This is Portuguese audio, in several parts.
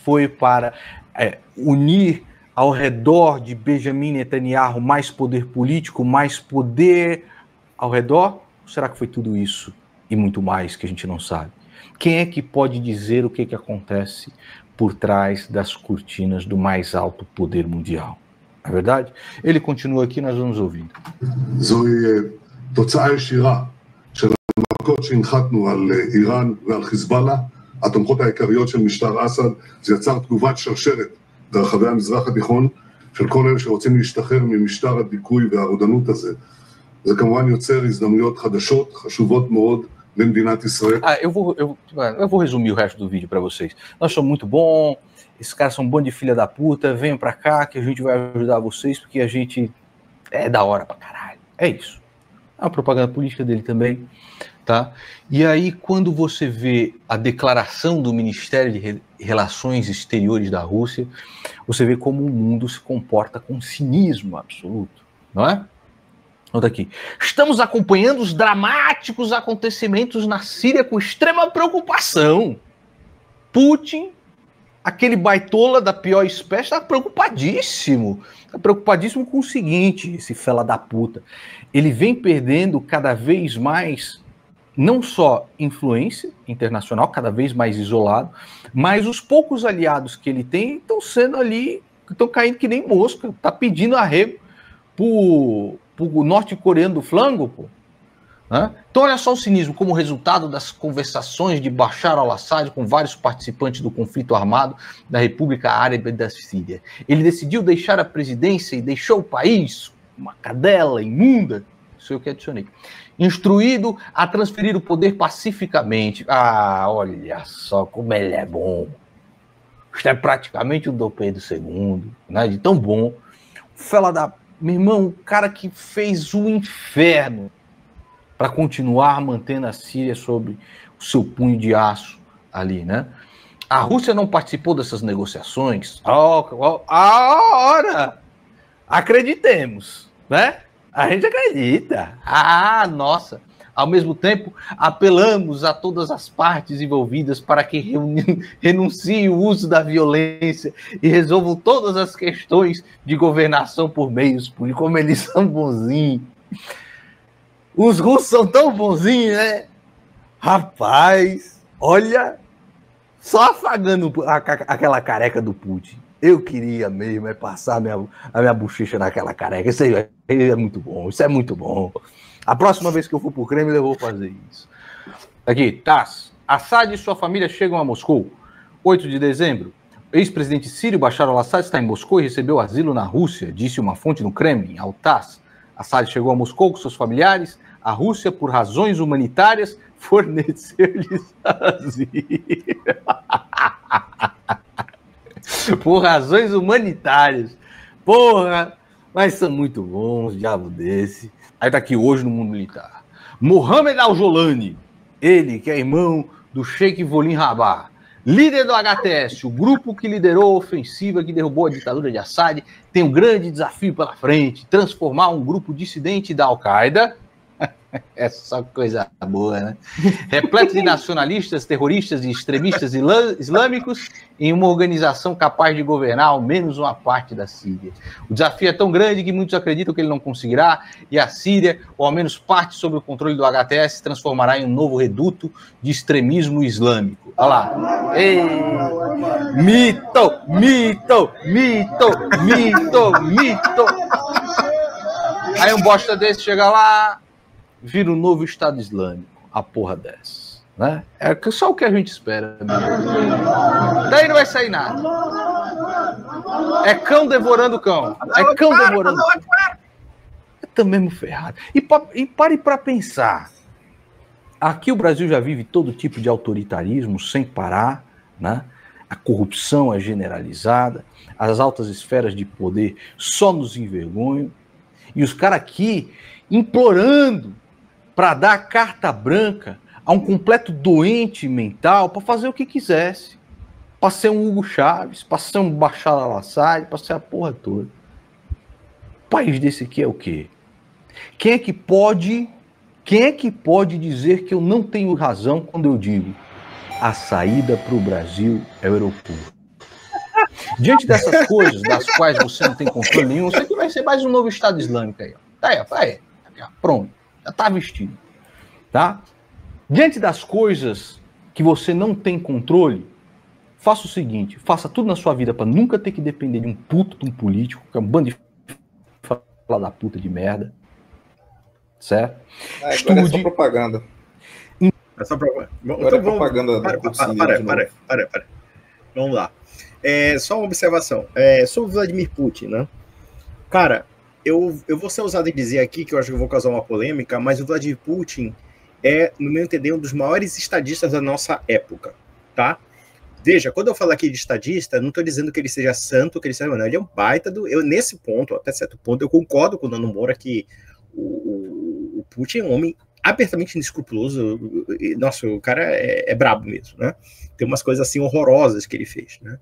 foi para unir ao redor de Benjamin Netanyahu mais poder político, mais poder ao redor? Ou será que foi tudo isso e muito mais que a gente não sabe? Quem é que pode dizer o que acontece por trás das cortinas do mais alto poder mundial? Não é verdade? Ele continua aqui, nós vamos ouvindo. זוהי תוצאה ישירה של המכות שהנחתנו על איראן ועל חיזבאללה, התומכות העיקריות של משטר אסד. זה יצר תגובת שרשרת ברחבי המזרח התיכון של כל אלה שרוצים להשתחרר ממשטר הדיכוי והרודנות הזה. זה כמובן יוצר הזדמנויות חדשות, חשובות מאוד למדינת ישראל. Eu vou resumir o resto do vídeo para vocês. Nós somos muito bons, esses caras são um bando de filha da puta, venham para cá que a gente vai ajudar vocês, porque a gente é da hora pra caralho. É isso. É uma propaganda política dele também, tá? E aí, quando você vê a declaração do Ministério de Relações Exteriores da Rússia, você vê como o mundo se comporta com cinismo absoluto, não é? Olha aqui. Estamos acompanhando os dramáticos acontecimentos na Síria com extrema preocupação. Putin, aquele baitola da pior espécie, está preocupadíssimo. Está preocupadíssimo com o seguinte, esse fela da puta. Ele vem perdendo cada vez mais, não só influência internacional, cada vez mais isolado, mas os poucos aliados que ele tem estão sendo ali, estão caindo que nem mosca. Está pedindo arrego pro norte-coreano do flango, pô. Então olha só o cinismo, como resultado das conversações de Bashar al-Assad com vários participantes do conflito armado da República Árabe da Síria. Ele decidiu deixar a presidência e deixou o país, uma cadela imunda, isso eu que adicionei, instruído a transferir o poder pacificamente. Ah, olha só como ele é bom. Isto é praticamente o Dom Pedro II, né? De tão bom. Fela da... Meu irmão, o cara que fez o inferno para continuar mantendo a Síria sob o seu punho de aço ali, né? A Rússia não participou dessas negociações. Ora, acreditemos, né? A gente acredita. Ah, nossa. Ao mesmo tempo, apelamos a todas as partes envolvidas para que renunciem o uso da violência e resolvam todas as questões de governação por meios políticos, como eles são bonzinhos. Os russos são tão bonzinhos, né? Rapaz, olha, só afagando aquela careca do Putin. Eu queria mesmo passar a minha bochecha naquela careca. Isso aí é muito bom, isso é muito bom. A próxima vez que eu for pro Kremlin, eu vou fazer isso. Aqui, TASS. Assad e sua família chegam a Moscou. 8 de dezembro. O ex-presidente sírio Bashar al-Assad está em Moscou e recebeu asilo na Rússia, disse uma fonte no Kremlin, ao TASS. Assad chegou a Moscou com seus familiares. A Rússia, por razões humanitárias, forneceu-lhes asilo. Por razões humanitárias. Porra, mas são muito bons, diabo desse. Aí tá aqui hoje no mundo militar. Mohamed Al-Jolani, ele que é irmão do Sheikh Volim Rabah, líder do HTS, o grupo que liderou a ofensiva que derrubou a ditadura de Assad, tem um grande desafio pela frente, transformar um grupo dissidente da Al-Qaeda, é só coisa boa, né? Repleto de nacionalistas, terroristas e extremistas islâmicos em uma organização capaz de governar ao menos uma parte da Síria. O desafio é tão grande que muitos acreditam que ele não conseguirá e a Síria, ou ao menos parte sob o controle do HTS, se transformará em um novo reduto de extremismo islâmico. Olha lá. Ei. Mito, mito, mito, mito, mito. Aí um bosta desse chega lá, vira um novo Estado Islâmico, a porra dessa, né? É só o que a gente espera mesmo. Daí não vai sair nada. É cão devorando cão. É cão devorando cão. Tá mesmo ferrado. E pare para pensar. Aqui o Brasil já vive todo tipo de autoritarismo sem parar, né? A corrupção é generalizada, as altas esferas de poder só nos envergonham, e os caras aqui implorando para dar carta branca a um completo doente mental para fazer o que quisesse. Para ser um Hugo Chávez, para ser um Bashar al-Assad, para ser a porra toda. O país desse aqui é o quê? Quem é que pode dizer que eu não tenho razão quando eu digo a saída para o Brasil é o aeroporto? Diante dessas coisas, das quais você não tem controle nenhum, isso aqui vai ser mais um novo Estado Islâmico aí. Ó. Tá aí. Pronto. Já tá vestido. Tá? Diante das coisas que você não tem controle, faça o seguinte, faça tudo na sua vida para nunca ter que depender de um puto, de um político, que é um bando de fala da puta de merda. Certo? Estude. É só propaganda. É só propaganda. Então, propaganda. Para. Vamos lá. Só uma observação. Sobre Vladimir Putin, né? Cara, eu vou ser ousado em dizer aqui, que eu acho que eu vou causar uma polêmica, mas o Vladimir Putin é, no meu entender, um dos maiores estadistas da nossa época, tá? Veja, quando eu falo aqui de estadista, não estou dizendo que ele seja santo, que ele seja... Não, ele é um baita do... nesse ponto, até certo ponto, eu concordo com o Nando Moura que o Putin é um homem abertamente inescrupuloso. Nossa, o cara é brabo mesmo, né? Tem umas coisas assim horrorosas que ele fez, né?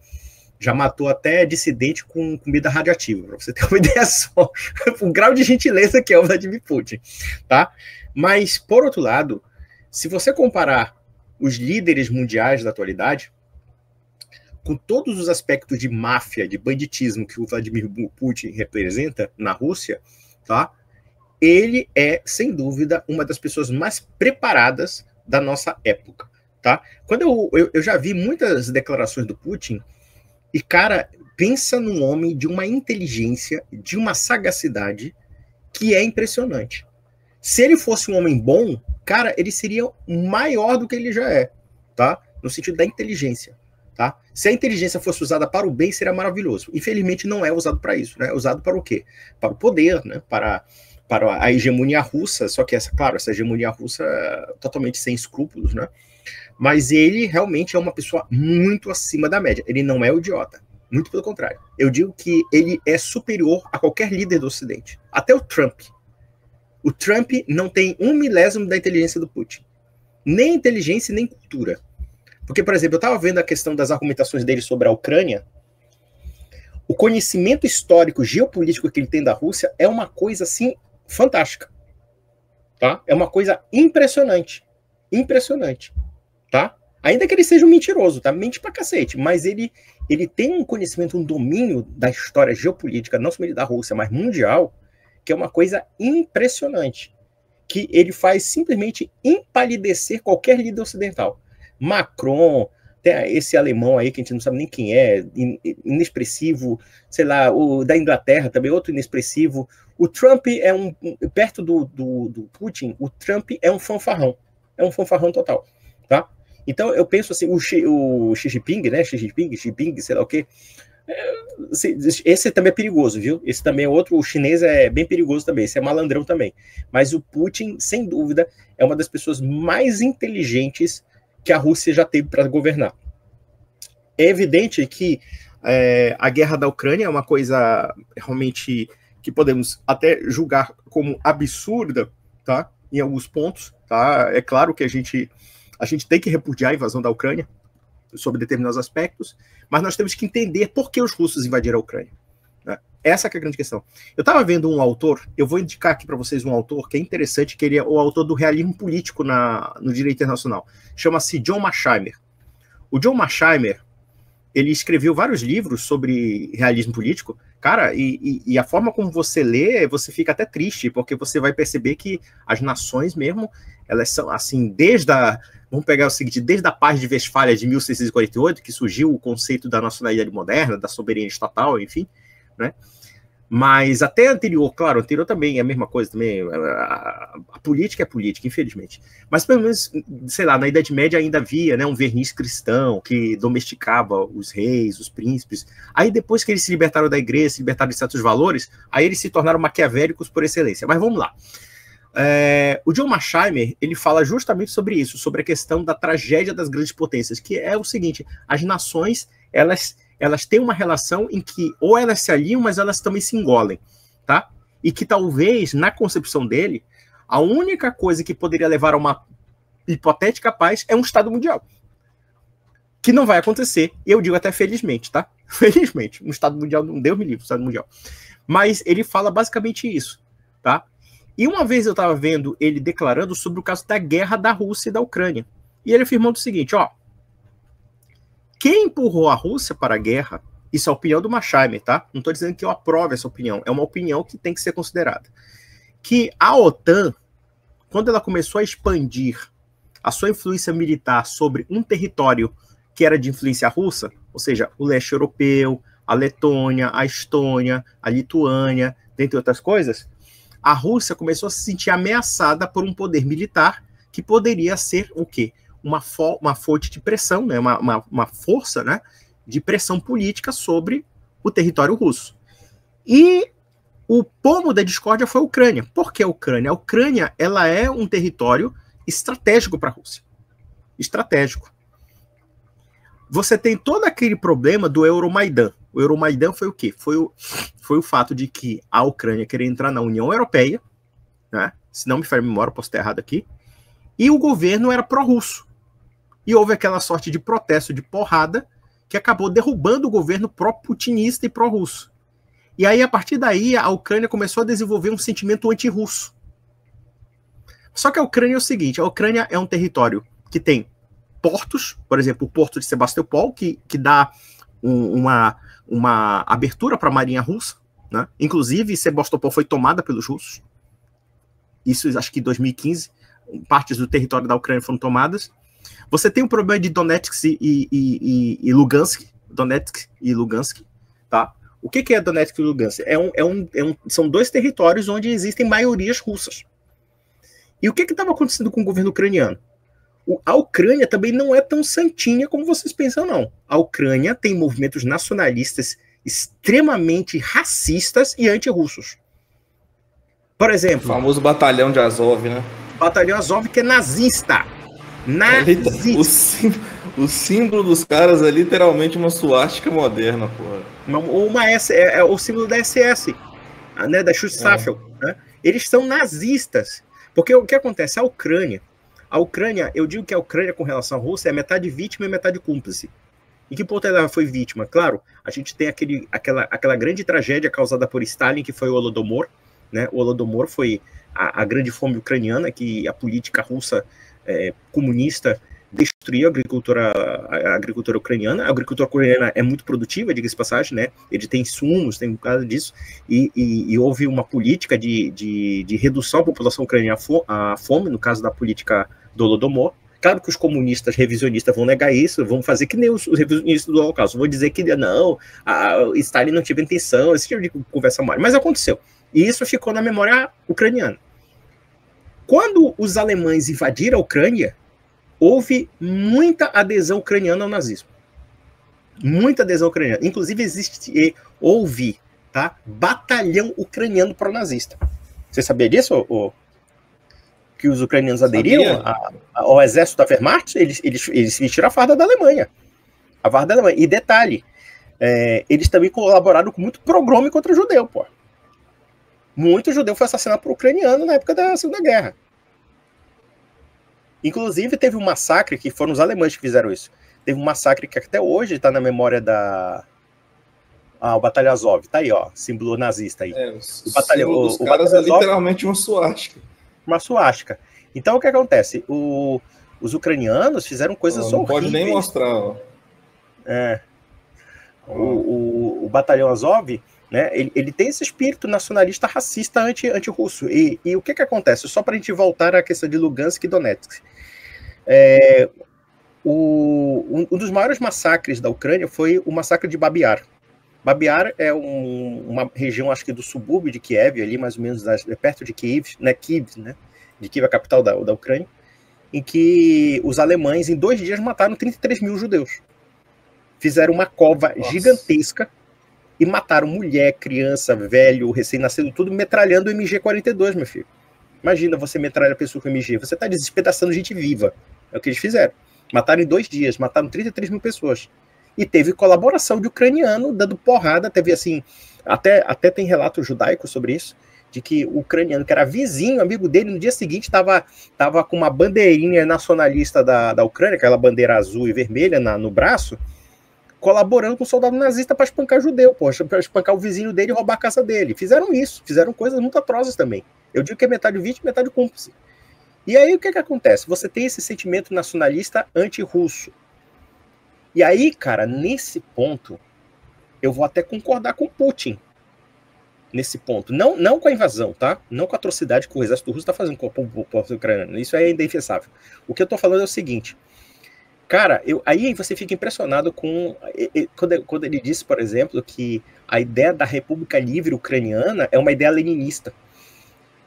Já matou até dissidente com comida radioativa, para você ter uma ideia só. O grau de gentileza que é o Vladimir Putin, tá? Mas, por outro lado, se você comparar os líderes mundiais da atualidade, com todos os aspectos de máfia, de banditismo que o Vladimir Putin representa na Rússia, tá? Ele é, sem dúvida, uma das pessoas mais preparadas da nossa época, tá? Quando eu já vi muitas declarações do Putin, e, cara, pensa num homem de uma inteligência, de uma sagacidade que é impressionante. Se ele fosse um homem bom, cara, ele seria maior do que ele já é, tá? No sentido da inteligência, tá? Se a inteligência fosse usada para o bem, seria maravilhoso. Infelizmente, não é usado para isso, né? É usado para o quê? Para o poder, né? Para a hegemonia russa, só que, essa hegemonia russa é totalmente sem escrúpulos, né? Mas ele realmente é uma pessoa muito acima da média. Ele não é idiota. Muito pelo contrário. Eu digo que ele é superior a qualquer líder do Ocidente. Até o Trump. O Trump não tem 1/1000 da inteligência do Putin. Nem inteligência, nem cultura. Porque, por exemplo, eu estava vendo a questão das argumentações dele sobre a Ucrânia. O conhecimento histórico, geopolítico que ele tem da Rússia é uma coisa, assim, fantástica. Tá? É uma coisa impressionante. Impressionante. Tá? Ainda que ele seja um mentiroso, tá? Mente pra cacete, mas ele tem um conhecimento, um domínio da história geopolítica, não somente da Rússia, mas mundial, que é uma coisa impressionante, que ele faz simplesmente empalidecer qualquer líder ocidental. Macron, tem esse alemão aí que a gente não sabe nem quem é, inexpressivo, sei lá, o da Inglaterra também, outro inexpressivo. O Trump é perto do Putin, o Trump é um fanfarrão total, tá? Então, eu penso assim, o Xi Jinping, né? Xi Jinping, sei lá o quê. Esse também é perigoso, viu? Esse também é outro, o chinês é bem perigoso também, esse é malandrão também. Mas o Putin, sem dúvida, é uma das pessoas mais inteligentes que a Rússia já teve para governar. É evidente que a guerra da Ucrânia é uma coisa realmente que podemos até julgar como absurda, tá? Em alguns pontos, tá? É claro que a gente tem que repudiar a invasão da Ucrânia, sobre determinados aspectos, mas nós temos que entender por que os russos invadiram a Ucrânia. Né? Essa que é a grande questão. Eu estava vendo um autor, eu vou indicar aqui para vocês um autor que é interessante, que ele é o autor do realismo político no direito internacional. Chama-se John Mearsheimer. O John Mearsheimer, ele escreveu vários livros sobre realismo político. Cara, e a forma como você lê, você fica até triste, porque você vai perceber que as nações mesmo, elas são assim, vamos pegar o seguinte, desde a Paz de Westfália de 1648, que surgiu o conceito da nacionalidade moderna, da soberania estatal, enfim, né? Mas até anterior, claro, anterior também é a mesma coisa também, a política é política, infelizmente. Mas pelo menos, sei lá, na Idade Média ainda havia, né, um verniz cristão que domesticava os reis, os príncipes. Aí depois que eles se libertaram da igreja, se libertaram de certos valores, aí eles se tornaram maquiavélicos por excelência. Mas vamos lá. O John Mearsheimer, ele fala justamente sobre isso, sobre a questão da tragédia das grandes potências, que é o seguinte, as nações, elas têm uma relação em que ou elas se alinham, mas elas também se engolem, tá? E que talvez, na concepção dele, a única coisa que poderia levar a uma hipotética paz é um Estado mundial. Que não vai acontecer, e eu digo até felizmente, tá? Felizmente, um Estado mundial, não Deus me livre, um Estado mundial. Mas ele fala basicamente isso, tá? E uma vez eu estava vendo ele declarando sobre o caso da guerra da Rússia e da Ucrânia. E ele afirmando o seguinte, ó, quem empurrou a Rússia para a guerra Isso é a opinião do Machaimer, tá? Não estou dizendo que eu aprove essa opinião. É uma opinião que tem que ser considerada. Que a OTAN, quando ela começou a expandir a sua influência militar sobre um território que era de influência russa, ou seja, o leste europeu, a Letônia, a Estônia, a Lituânia, dentre outras coisas, a Rússia começou a se sentir ameaçada por um poder militar que poderia ser o quê? Uma fonte de pressão, né? uma força, né? De pressão política sobre o território russo. E o pomo da discórdia foi a Ucrânia. Por que a Ucrânia? A Ucrânia, ela é um território estratégico para a Rússia. Estratégico. Você tem todo aquele problema do Euromaidan. O Euromaidan foi o quê? Foi o fato de que a Ucrânia queria entrar na União Europeia, né? Se não me falha a memória, posso estar errado aqui, e o governo era pró-russo. E houve aquela sorte de protesto, de porrada, que acabou derrubando o governo pró-putinista e pró-russo. E aí, a partir daí, a Ucrânia começou a desenvolver um sentimento anti-russo. Só que a Ucrânia é o seguinte, a Ucrânia é um território que tem portos, por exemplo, o porto de Sebastopol, que dá uma abertura para a marinha russa, né? Inclusive, Sebastopol foi tomada pelos russos. Isso, acho que em 2015, partes do território da Ucrânia foram tomadas. Você tem o problema de Donetsk e Lugansk. Donetsk e Lugansk, tá? O que é Donetsk e Lugansk? São dois territórios onde existem maiorias russas. E o que estava acontecendo com o governo ucraniano? A Ucrânia também não é tão santinha como vocês pensam, não. A Ucrânia tem movimentos nacionalistas extremamente racistas e antirrussos. Por exemplo... O famoso batalhão de Azov, né? Batalhão Azov, que é nazista. Nazista. O símbolo dos caras é literalmente uma suástica moderna, porra. É o símbolo da SS, né, da Schutzstaffel. Né? Eles são nazistas. Porque o que acontece? A Ucrânia, eu digo que a Ucrânia com relação à Rússia é metade vítima e metade cúmplice. Em que ponto ela foi vítima? Claro, a gente tem aquela grande tragédia causada por Stalin, que foi o Holodomor. Né? O Holodomor foi a grande fome ucraniana, que a política russa comunista destruiu a agricultura ucraniana. A agricultura ucraniana é muito produtiva, diga-se de passagem, né? Ele tem insumos, tem um caso disso, e houve uma política de redução da população ucraniana à fome, no caso da política do Holodomor. Claro que os comunistas revisionistas vão negar isso, vão fazer que nem os revisionistas do Holocausto, vão dizer que não, Stalin não teve intenção, esse tipo de conversa mole, mas aconteceu. E isso ficou na memória ucraniana. Quando os alemães invadiram a Ucrânia, houve muita adesão ucraniana ao nazismo. Muita adesão ucraniana. Inclusive, houve, tá, batalhão ucraniano pró-nazista. Você sabia disso? Que os ucranianos aderiram ao exército da Wehrmacht? Eles vestiram a farda da Alemanha. A farda da Alemanha. E detalhe, eles também colaboraram com muito pogrom contra o judeu, pô. Muito judeu foi assassinado por ucraniano na época da Segunda Guerra. Inclusive, teve um massacre, que foram os alemães que fizeram isso. Teve um massacre que até hoje está na memória o Batalhão Azov. Tá aí, ó, símbolo nazista aí. O batalhão dos caras é literalmente uma suástica. Uma suástica. Então, o que acontece? Os ucranianos fizeram coisas horríveis. Não pode nem mostrar, ó. O Batalhão Azov... Né? Ele tem esse espírito nacionalista racista anti-russo. E o que acontece? Só para a gente voltar à questão de Lugansk e Donetsk. Um dos maiores massacres da Ucrânia foi o massacre de Babi Yar. Babi Yar é uma região, acho que do subúrbio de Kiev, ali mais ou menos perto de Kiev, né? Kiev, né? De Kiev, a capital da Ucrânia, em que os alemães, em 2 dias, mataram 33 mil judeus. Fizeram uma cova gigantesca e mataram mulher, criança, velho, recém-nascido, tudo metralhando o MG-42, meu filho. Imagina você metralhar a pessoa com MG. Você está despedaçando gente viva. É o que eles fizeram. Mataram em 2 dias, mataram 33 mil pessoas. E teve colaboração de ucraniano dando porrada. Teve assim, até tem relato judaico sobre isso, de que o ucraniano, que era vizinho, amigo dele, no dia seguinte estava com uma bandeirinha nacionalista da Ucrânia, aquela bandeira azul e vermelha no braço, colaborando com o soldado nazista para espancar judeu, para espancar o vizinho dele e roubar a casa dele. Fizeram isso, fizeram coisas muito atrozes também. Eu digo que é metade vítima, metade cúmplice. E aí o que acontece? Você tem esse sentimento nacionalista anti-russo. E aí, cara, nesse ponto, eu vou até concordar com Putin nesse ponto. Não com a invasão, tá? Não com a atrocidade que o exército russo está fazendo com o povo ucraniano. Isso é indefensável. O que eu tô falando é o seguinte. Cara, aí você fica impressionado com... Quando ele disse, por exemplo, que a ideia da República Livre Ucraniana é uma ideia leninista.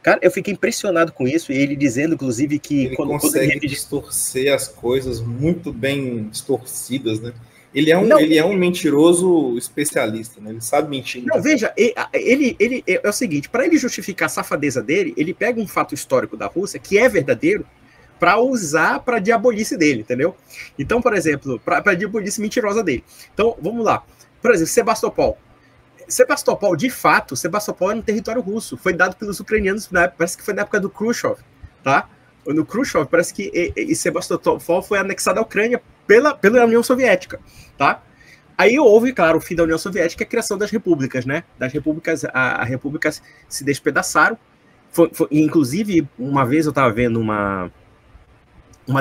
Cara, eu fiquei impressionado com isso, e ele dizendo, inclusive, que... Ele consegue distorcer as coisas muito bem distorcidas, né? Ele é um mentiroso especialista, né? Ele sabe mentir. Não, veja, ele é o seguinte, para ele justificar a safadeza dele, ele pega um fato histórico da Rússia, que é verdadeiro, para usar para a diabolice dele, entendeu? Então, por exemplo, para a diabolice mentirosa dele. Então, vamos lá. Por exemplo, Sebastopol. Sebastopol, de fato, Sebastopol era um território russo. Foi dado pelos ucranianos, parece que foi na época do Khrushchev, tá? No Khrushchev, parece que Sebastopol foi anexado à Ucrânia pela União Soviética, tá? Aí houve, claro, o fim da União Soviética e a criação das repúblicas, né? Das repúblicas, as repúblicas se despedaçaram. Inclusive, uma vez eu estava vendo uma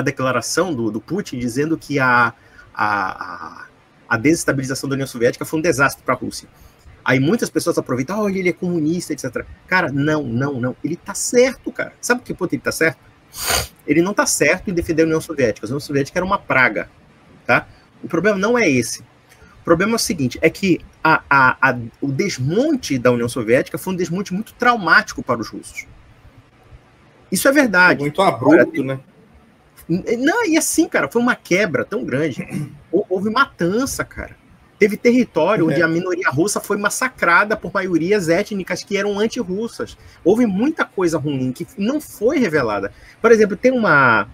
declaração do Putin dizendo que a desestabilização da União Soviética foi um desastre para a Rússia. Aí muitas pessoas aproveitam, olha, ele é comunista, etc. Cara, não. Ele tá certo, cara. Sabe por que ponto ele tá certo? Ele não tá certo em defender a União Soviética. A União Soviética era uma praga, tá? O problema não é esse. O problema é o seguinte, é que o desmonte da União Soviética foi um desmonte muito traumático para os russos. Isso é verdade. Muito abrupto, né? Não, e assim, cara, foi uma quebra tão grande. Houve matança, cara. Teve território onde a minoria russa foi massacrada por maiorias étnicas que eram anti-russas. Houve muita coisa ruim que não foi revelada. Por exemplo, tem uma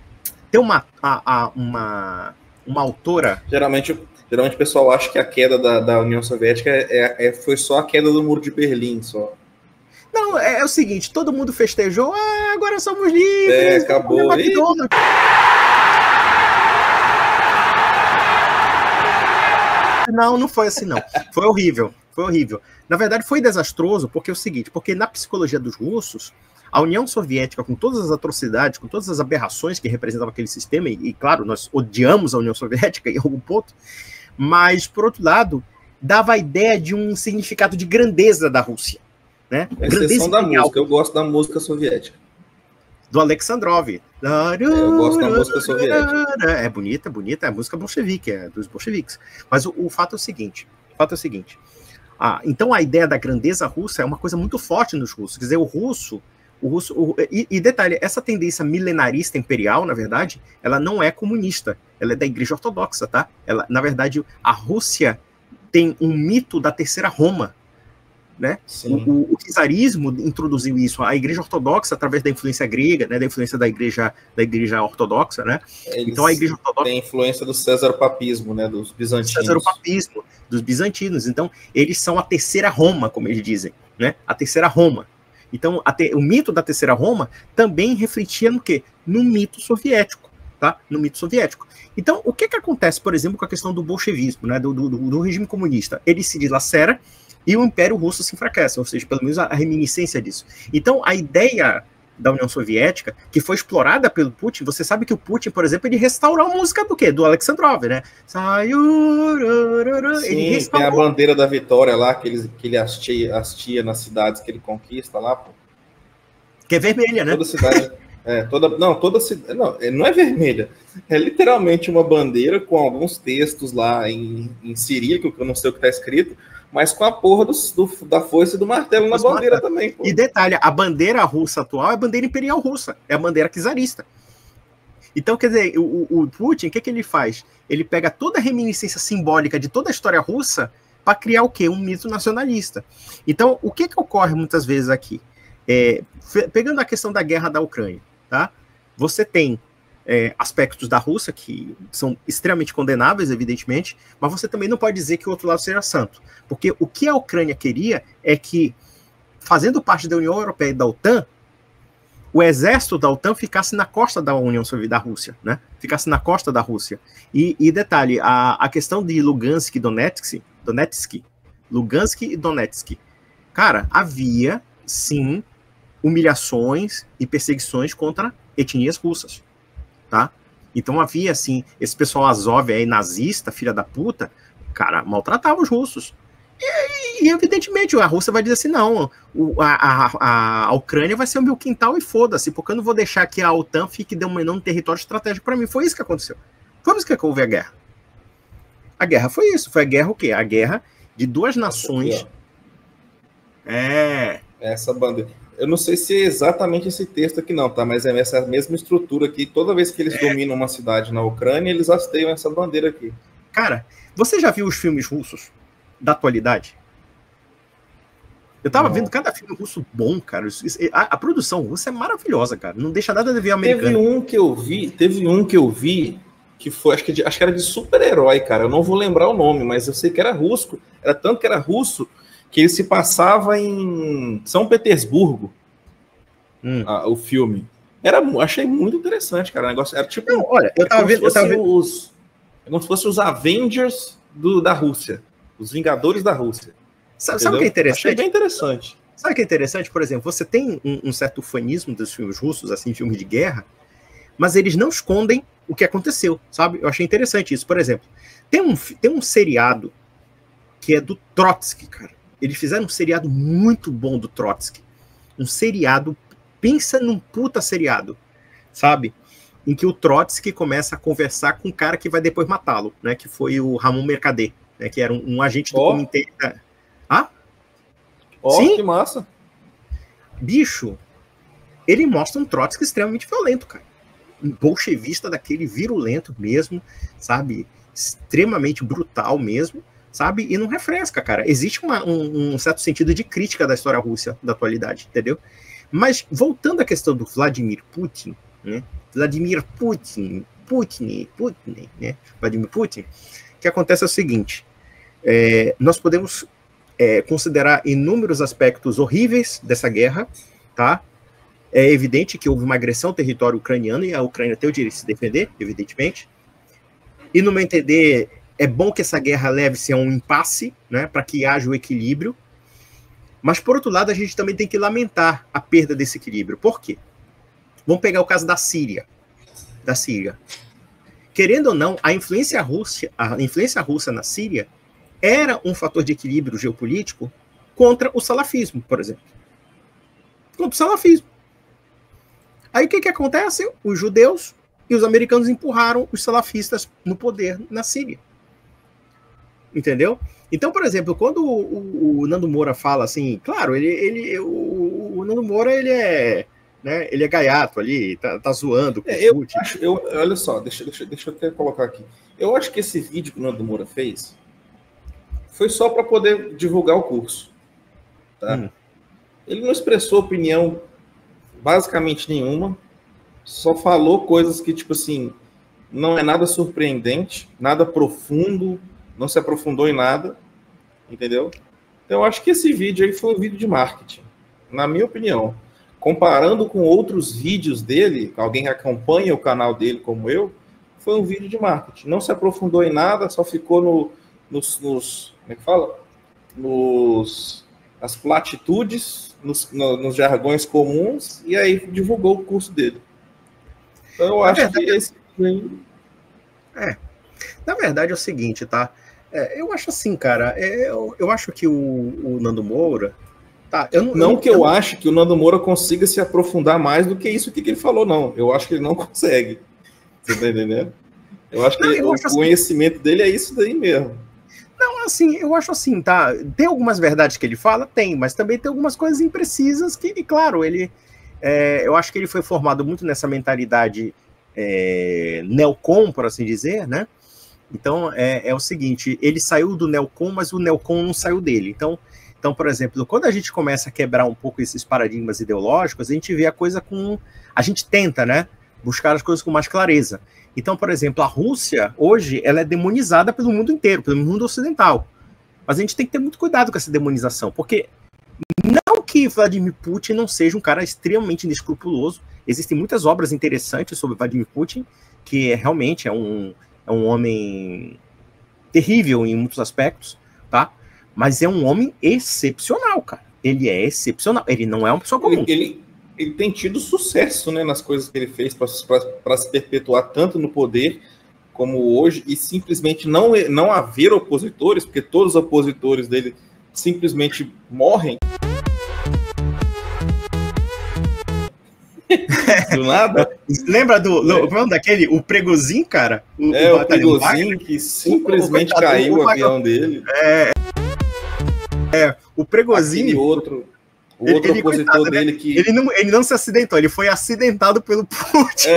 autora... Geralmente o pessoal acha que a queda da União Soviética foi só a queda do Muro de Berlim, só. Não, é o seguinte, todo mundo festejou, agora somos livres. Acabou. Não foi assim, não. Foi horrível. Na verdade, foi desastroso, porque é o seguinte, porque na psicologia dos russos, a União Soviética, com todas as atrocidades, com todas as aberrações que representava aquele sistema, e claro, nós odiamos a União Soviética em algum ponto, mas, por outro lado, dava a ideia de um significado de grandeza da Rússia. Né? Exceção da música, eu gosto da música soviética. Do Alexandrov. Eu gosto da música soviética. É bonita, é a música bolchevique, é dos bolcheviques. Mas o fato é o seguinte, então a ideia da grandeza russa é uma coisa muito forte nos russos. Quer dizer, o russo e detalhe, essa tendência milenarista imperial, na verdade, ela não é comunista, ela é da Igreja Ortodoxa, tá? Na verdade, a Rússia tem um mito da Terceira Roma, né? O czarismo introduziu isso, a Igreja Ortodoxa, através da influência grega, né, da influência da igreja ortodoxa, né? Então a Igreja Ortodoxa tem influência do césaropapismo, né, dos bizantinos. Césaropapismo, dos bizantinos. Então eles são a Terceira Roma, como eles dizem, né? A Terceira Roma. Então o mito da Terceira Roma também refletia no quê? No mito soviético, tá? No mito soviético. Então o que acontece, por exemplo, com a questão do bolchevismo, né? Do regime comunista? Ele se dilacera e o Império Russo se enfraquece, ou seja, pelo menos a reminiscência disso. Então, a ideia da União Soviética, que foi explorada pelo Putin, você sabe que o Putin, por exemplo, ele restaurou a música do quê? Do Alexandrov, né? Sim, ele restaurou. Tem a bandeira da vitória lá, que ele hastia nas cidades que ele conquista lá, pô. Que é vermelha, né? Toda cidade... não é vermelha. É literalmente uma bandeira com alguns textos lá em cirílico, que eu não sei o que está escrito, mas com a porra da foice e do martelo na bandeira também. Pô. E detalhe, a bandeira russa atual é a bandeira imperial russa, é a bandeira czarista. Então, quer dizer, o Putin, o que ele faz? Ele pega toda a reminiscência simbólica de toda a história russa para criar o quê? Um mito nacionalista. Então, o que ocorre muitas vezes aqui? Pegando a questão da guerra da Ucrânia, tá? Você tem aspectos da Rússia que são extremamente condenáveis, evidentemente, mas você também não pode dizer que o outro lado seja santo. Porque o que a Ucrânia queria é que, fazendo parte da União Europeia e da OTAN, o exército da OTAN ficasse na costa da União Soviética, da Rússia, né? Ficasse na costa da Rússia. E detalhe, a questão de Lugansk e Donetsk, cara, havia, sim, humilhações e perseguições contra etnias russas. Tá? Então havia, assim, esse pessoal Azov aí, nazista, filha da puta, cara, maltratava os russos. E evidentemente a Rússia vai dizer assim, não, a Ucrânia vai ser o meu quintal e foda-se, porque eu não vou deixar que a OTAN fique dominando um território estratégico para mim. Foi isso que aconteceu. Foi isso que houve a guerra. A guerra foi isso. Foi a guerra o quê? A guerra de duas nações. Essa bandeira. Eu não sei se é exatamente esse texto aqui não, tá? Mas é essa mesma estrutura aqui. Toda vez que eles dominam uma cidade na Ucrânia, eles hasteiam essa bandeira aqui. Cara, você já viu os filmes russos da atualidade? Eu tava vendo cada filme russo bom, cara. A produção russa é maravilhosa, cara. Não deixa nada de ver americano. Teve um que eu vi que foi, acho que era de super-herói, cara. Eu não vou lembrar o nome, mas eu sei que era russo. Era tanto que era russo que ele se passava em São Petersburgo. O filme. Achei muito interessante, cara. O negócio era tipo. Não, olha, eu tava vendo. Como se fossem os Avengers da Rússia. Os Vingadores da Rússia. Sabe o que é interessante? Achei bem interessante. Sabe o que é interessante? Por exemplo, você tem um certo fanismo dos filmes russos, assim, filmes de guerra, mas eles não escondem o que aconteceu, sabe? Eu achei interessante isso. Por exemplo, tem um seriado que é do Trotsky, cara. Eles fizeram um seriado muito bom do Trotsky. Um seriado, pensa num puta seriado, sabe? Em que o Trotsky começa a conversar com um cara que vai depois matá-lo, né? Que foi o Ramon Mercader, né? Que era um agente do comitê. Sim? Que massa. Bicho, ele mostra um Trotsky extremamente violento, cara. Um bolchevista daquele virulento mesmo, sabe? Extremamente brutal mesmo, sabe? E não refresca, cara. Existe um certo sentido de crítica da história russa da atualidade, entendeu? Mas, voltando à questão do Vladimir Putin, né? Vladimir Putin, né? Vladimir Putin, o que acontece é o seguinte, nós podemos considerar inúmeros aspectos horríveis dessa guerra, tá? É evidente que houve uma agressão ao território ucraniano e a Ucrânia tem o direito de se defender, evidentemente. E, no meu entender, é bom que essa guerra leve-se a um impasse, né, para que haja o equilíbrio. Mas, por outro lado, a gente também tem que lamentar a perda desse equilíbrio. Por quê? Vamos pegar o caso da Síria. Querendo ou não, a influência russa na Síria era um fator de equilíbrio geopolítico contra o salafismo, por exemplo. Contra o salafismo. Aí o que acontece? Os judeus e os americanos empurraram os salafistas no poder na Síria. Entendeu? Então, por exemplo, quando o Nando Moura fala assim, claro, o Nando Moura, ele é gaiato ali, tá zoando com o Putin. Olha só, deixa eu até colocar aqui. Eu acho que esse vídeo que o Nando Moura fez foi só para poder divulgar o curso. Tá? Ele não expressou opinião basicamente nenhuma, só falou coisas que, tipo assim, não é nada surpreendente, nada profundo, não se aprofundou em nada, entendeu? Então, eu acho que esse vídeo aí foi um vídeo de marketing, na minha opinião. Comparando com outros vídeos dele, alguém que acompanha o canal dele como eu, foi um vídeo de marketing. Não se aprofundou em nada, só ficou nos como é que fala? Nas platitudes, nos jargões comuns, e aí divulgou o curso dele. Então eu acho que esse... Na verdade é o seguinte, tá? Eu acho assim, cara, eu acho que o Nando Moura... Tá, eu acho que o Nando Moura consiga se aprofundar mais do que isso que ele falou, não. Eu acho que ele não consegue. Você tá entendendo? Eu acho que o conhecimento dele é isso daí mesmo. Não, assim, eu acho assim, tá? Tem algumas verdades que ele fala? Tem, mas também tem algumas coisas imprecisas que, claro, eu acho que ele foi formado muito nessa mentalidade neocon, por assim dizer, né? Então, é o seguinte, ele saiu do neocon, mas o neocon não saiu dele. Então, por exemplo, quando a gente começa a quebrar um pouco esses paradigmas ideológicos, a gente vê a coisa a gente tenta, né? Buscar as coisas com mais clareza. Então, por exemplo, a Rússia, hoje, ela é demonizada pelo mundo inteiro, pelo mundo ocidental. Mas a gente tem que ter muito cuidado com essa demonização, porque não que Vladimir Putin não seja um cara extremamente inescrupuloso, existem muitas obras interessantes sobre Vladimir Putin, que realmente é um homem terrível em muitos aspectos, tá? Mas é um homem excepcional, cara. Ele é excepcional, ele não é uma pessoa comum. Ele tem tido sucesso, né, nas coisas que ele fez para se perpetuar tanto no poder como hoje, e simplesmente não haver opositores, porque todos os opositores dele simplesmente morrem do nada. Lembra daquele, o Pregozinho, cara? O Pregozinho que simplesmente caiu o avião dele. O Pregozinho. O outro opositor coitado, dele que... Ele não se acidentou, ele foi acidentado pelo Putin.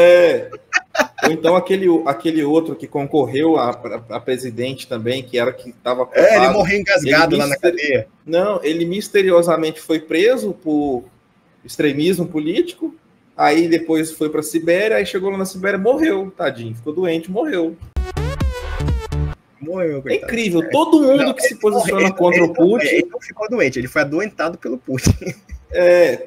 Ou então aquele outro que concorreu a presidente também, que era que estava... ele morreu engasgado lá na cadeia. Não, ele misteriosamente foi preso por extremismo político, aí depois foi para a Sibéria, aí chegou lá na Sibéria, morreu, tadinho, ficou doente, morreu. Morreu, é incrível, todo mundo que se posiciona contra o Putin... Ele não ficou doente, ele foi adoentado pelo Putin.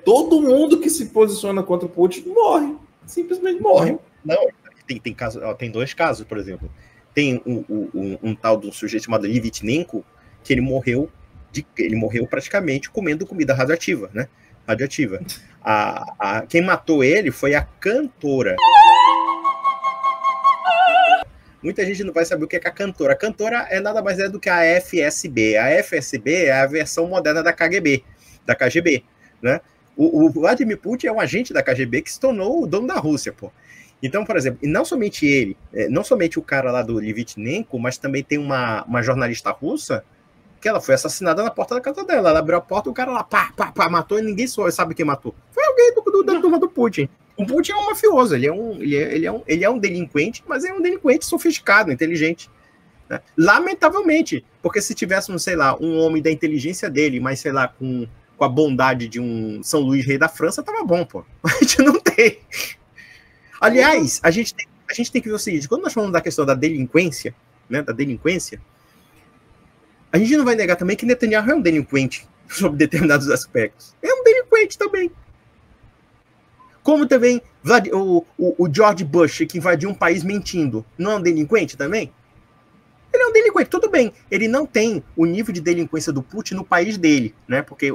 Todo mundo que se posiciona contra o Putin morre, simplesmente morre. Não, tem caso, tem 2 casos, por exemplo. Tem um tal de um sujeito chamado Livitnenko, que ele morreu praticamente comendo comida radioativa, né? Radioativa. Quem matou ele foi a cantora. Muita gente não vai saber o que é a cantora. A cantora é nada mais do que a FSB. A FSB é a versão moderna da KGB, né? O Vladimir Putin é um agente da KGB que se tornou o dono da Rússia, pô. Então, por exemplo, e não somente ele, não somente o cara lá do Livitnenko, mas também tem uma jornalista russa que ela foi assassinada na porta da casa dela. Ela abriu a porta e o cara lá, matou e ninguém sabe quem matou. Foi alguém da turma do Putin. O Putin é um mafioso, ele é um delinquente, mas é um delinquente sofisticado, inteligente. Né? Lamentavelmente, porque se tivéssemos, sei lá, um homem da inteligência dele, mas, sei lá, com a bondade de um São Luís, rei da França, tava bom, pô. A gente não tem. Aliás, a gente tem que ver o seguinte, quando nós falamos da questão da delinquência, né, a gente não vai negar também que Netanyahu é um delinquente sobre determinados aspectos. É um delinquente também. Como também o George Bush, que invadiu um país mentindo, não é um delinquente também? Ele é um delinquente, tudo bem. Ele não tem o nível de delinquência do Putin no país dele, né? Porque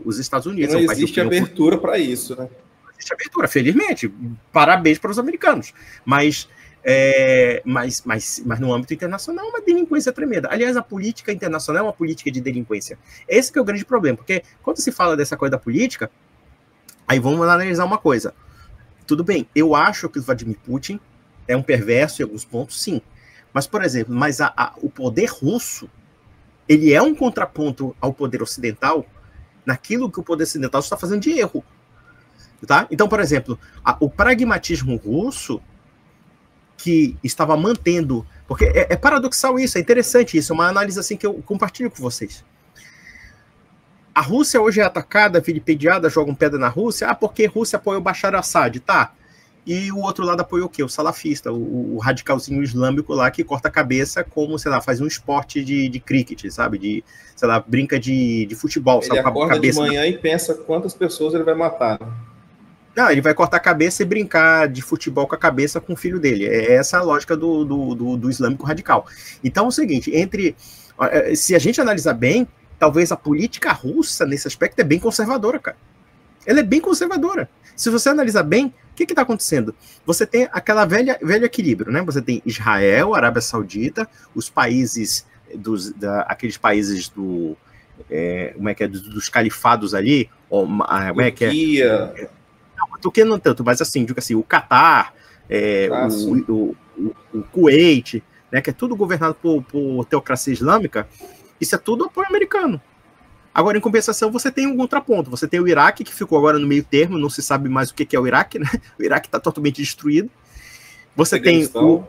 os Estados Unidos... Não existe abertura para isso, né? Não existe abertura, felizmente. Parabéns para os americanos. Mas no âmbito internacional é uma delinquência tremenda. Aliás, a política internacional é uma política de delinquência. Esse que é o grande problema, porque quando se fala dessa coisa da política, aí vamos analisar uma coisa. Tudo bem, eu acho que o Vladimir Putin é um perverso em alguns pontos, sim. Mas, por exemplo, o poder russo, ele é um contraponto ao poder ocidental naquilo que o poder ocidental está fazendo de erro. Tá? Então, por exemplo, o pragmatismo russo, que estava mantendo... Porque é paradoxal isso, é interessante isso, é uma análise assim que eu compartilho com vocês. A Rússia hoje é atacada, vilipendiada, jogam pedra na Rússia, porque a Rússia apoiou o Bashar al-Assad, tá? E o outro lado apoiou o quê? O salafista, o radicalzinho islâmico lá que corta a cabeça como, sei lá, faz um esporte de cricket, sabe? Sei lá, brinca de futebol. Ele acorda de manhã e pensa quantas pessoas ele vai matar. Não, ele vai cortar a cabeça e brincar de futebol com a cabeça com o filho dele. É essa a lógica do islâmico radical. Então é o seguinte, se a gente analisar bem, talvez a política russa, nesse aspecto, é bem conservadora, cara. Ela é bem conservadora. Se você analisar bem, o que está acontecendo? Você tem aquela velho equilíbrio, né? Você tem Israel, Arábia Saudita, os países, aqueles países dos califados ali, Turquia não tanto, mas assim, digo assim, o Catar, o Kuwait, né, que é tudo governado por teocracia islâmica, isso é tudo apoio americano. Agora, em compensação, você tem um contraponto. Você tem o Iraque, que ficou agora no meio termo, não se sabe mais o que é o Iraque, né? O Iraque está totalmente destruído. Você tem o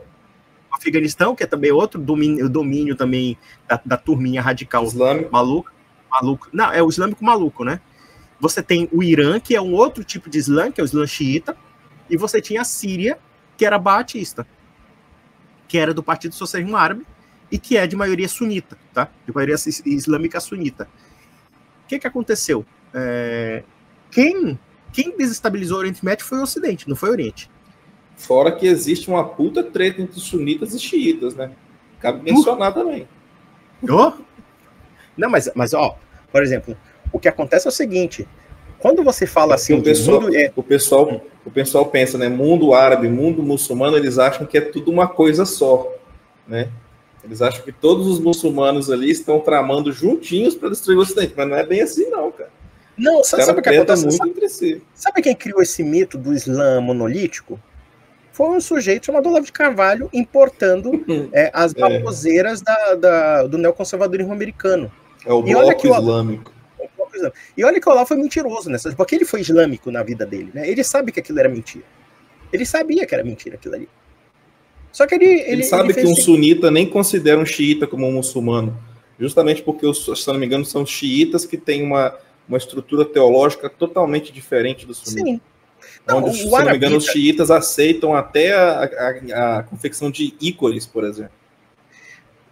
Afeganistão, que é também outro domínio também da turminha radical islâmico. Maluco. Não, é o islâmico maluco, né? Você tem o Irã, que é um outro tipo de islã, que é o islã xiita, e você tinha a Síria, que era baatista, que era do Partido Socialismo Árabe, e que é de maioria sunita, tá? De maioria islâmica sunita. O que aconteceu? Quem desestabilizou o Oriente Médio foi o Ocidente, não foi o Oriente. Fora que existe uma puta treta entre sunitas e xiitas, né? Cabe mencionar também. Não, mas, ó, por exemplo, o que acontece é o seguinte, Quando você fala assim, o pessoal pensa, né? Mundo árabe, mundo muçulmano, eles acham que é tudo uma coisa só, né? Eles acham que todos os muçulmanos ali estão tramando juntinhos para destruir o Ocidente, mas não é bem assim, não, cara. Não, sabe o que acontece? Muito entre si. Sabe quem criou esse mito do Islã monolítico? Foi um sujeito chamado Olavo de Carvalho importando as baboseiras do neoconservadorismo americano. É o bloco islâmico. E olha que o Olavo foi mentiroso nessa, porque ele foi islâmico na vida dele, né? Ele sabe que aquilo era mentira. Ele sabia que era mentira aquilo ali. Só que ele sabe que um sunita nem considera um xiita como um muçulmano, justamente porque, se não me engano, são xiitas que têm uma estrutura teológica totalmente diferente do sunita. Sim. Não, onde, se não me engano, os xiitas aceitam até a confecção de ícores, por exemplo.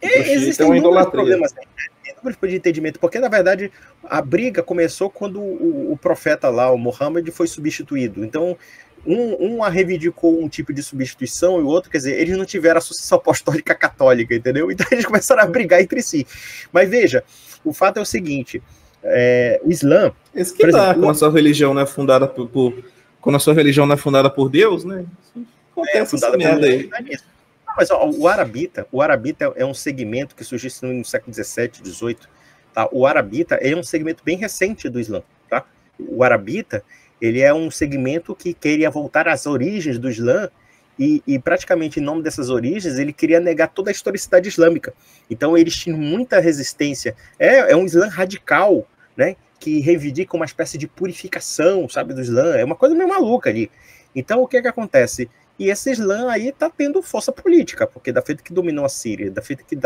Existem inúmeros problemas de entendimento, porque, na verdade, a briga começou quando o profeta lá, o Muhammad, foi substituído. Então, um reivindicou um tipo de substituição e o outro, quer dizer, eles não tiveram a sucessão apostólica católica, entendeu? Então, eles começaram a brigar entre si. Mas, veja, o fato é o seguinte, o Islã... Esse que dá, quando a sua religião não é fundada quando a sua religião não é fundada por Deus, né? Acontece essa merda aí. Mas ó, o arabita é um segmento que surgiu no século XVII, XVIII. Tá? O arabita é um segmento bem recente do Islã. Tá? O arabita ele é um segmento que queria voltar às origens do Islã e praticamente em nome dessas origens ele queria negar toda a historicidade islâmica. Então eles tinham muita resistência. É um Islã radical, né? Que reivindica uma espécie de purificação, sabe, do Islã. É uma coisa meio maluca ali. Então o que que acontece? E esse Islã aí está tendo força política, porque da feita que dominou a Síria, da feita que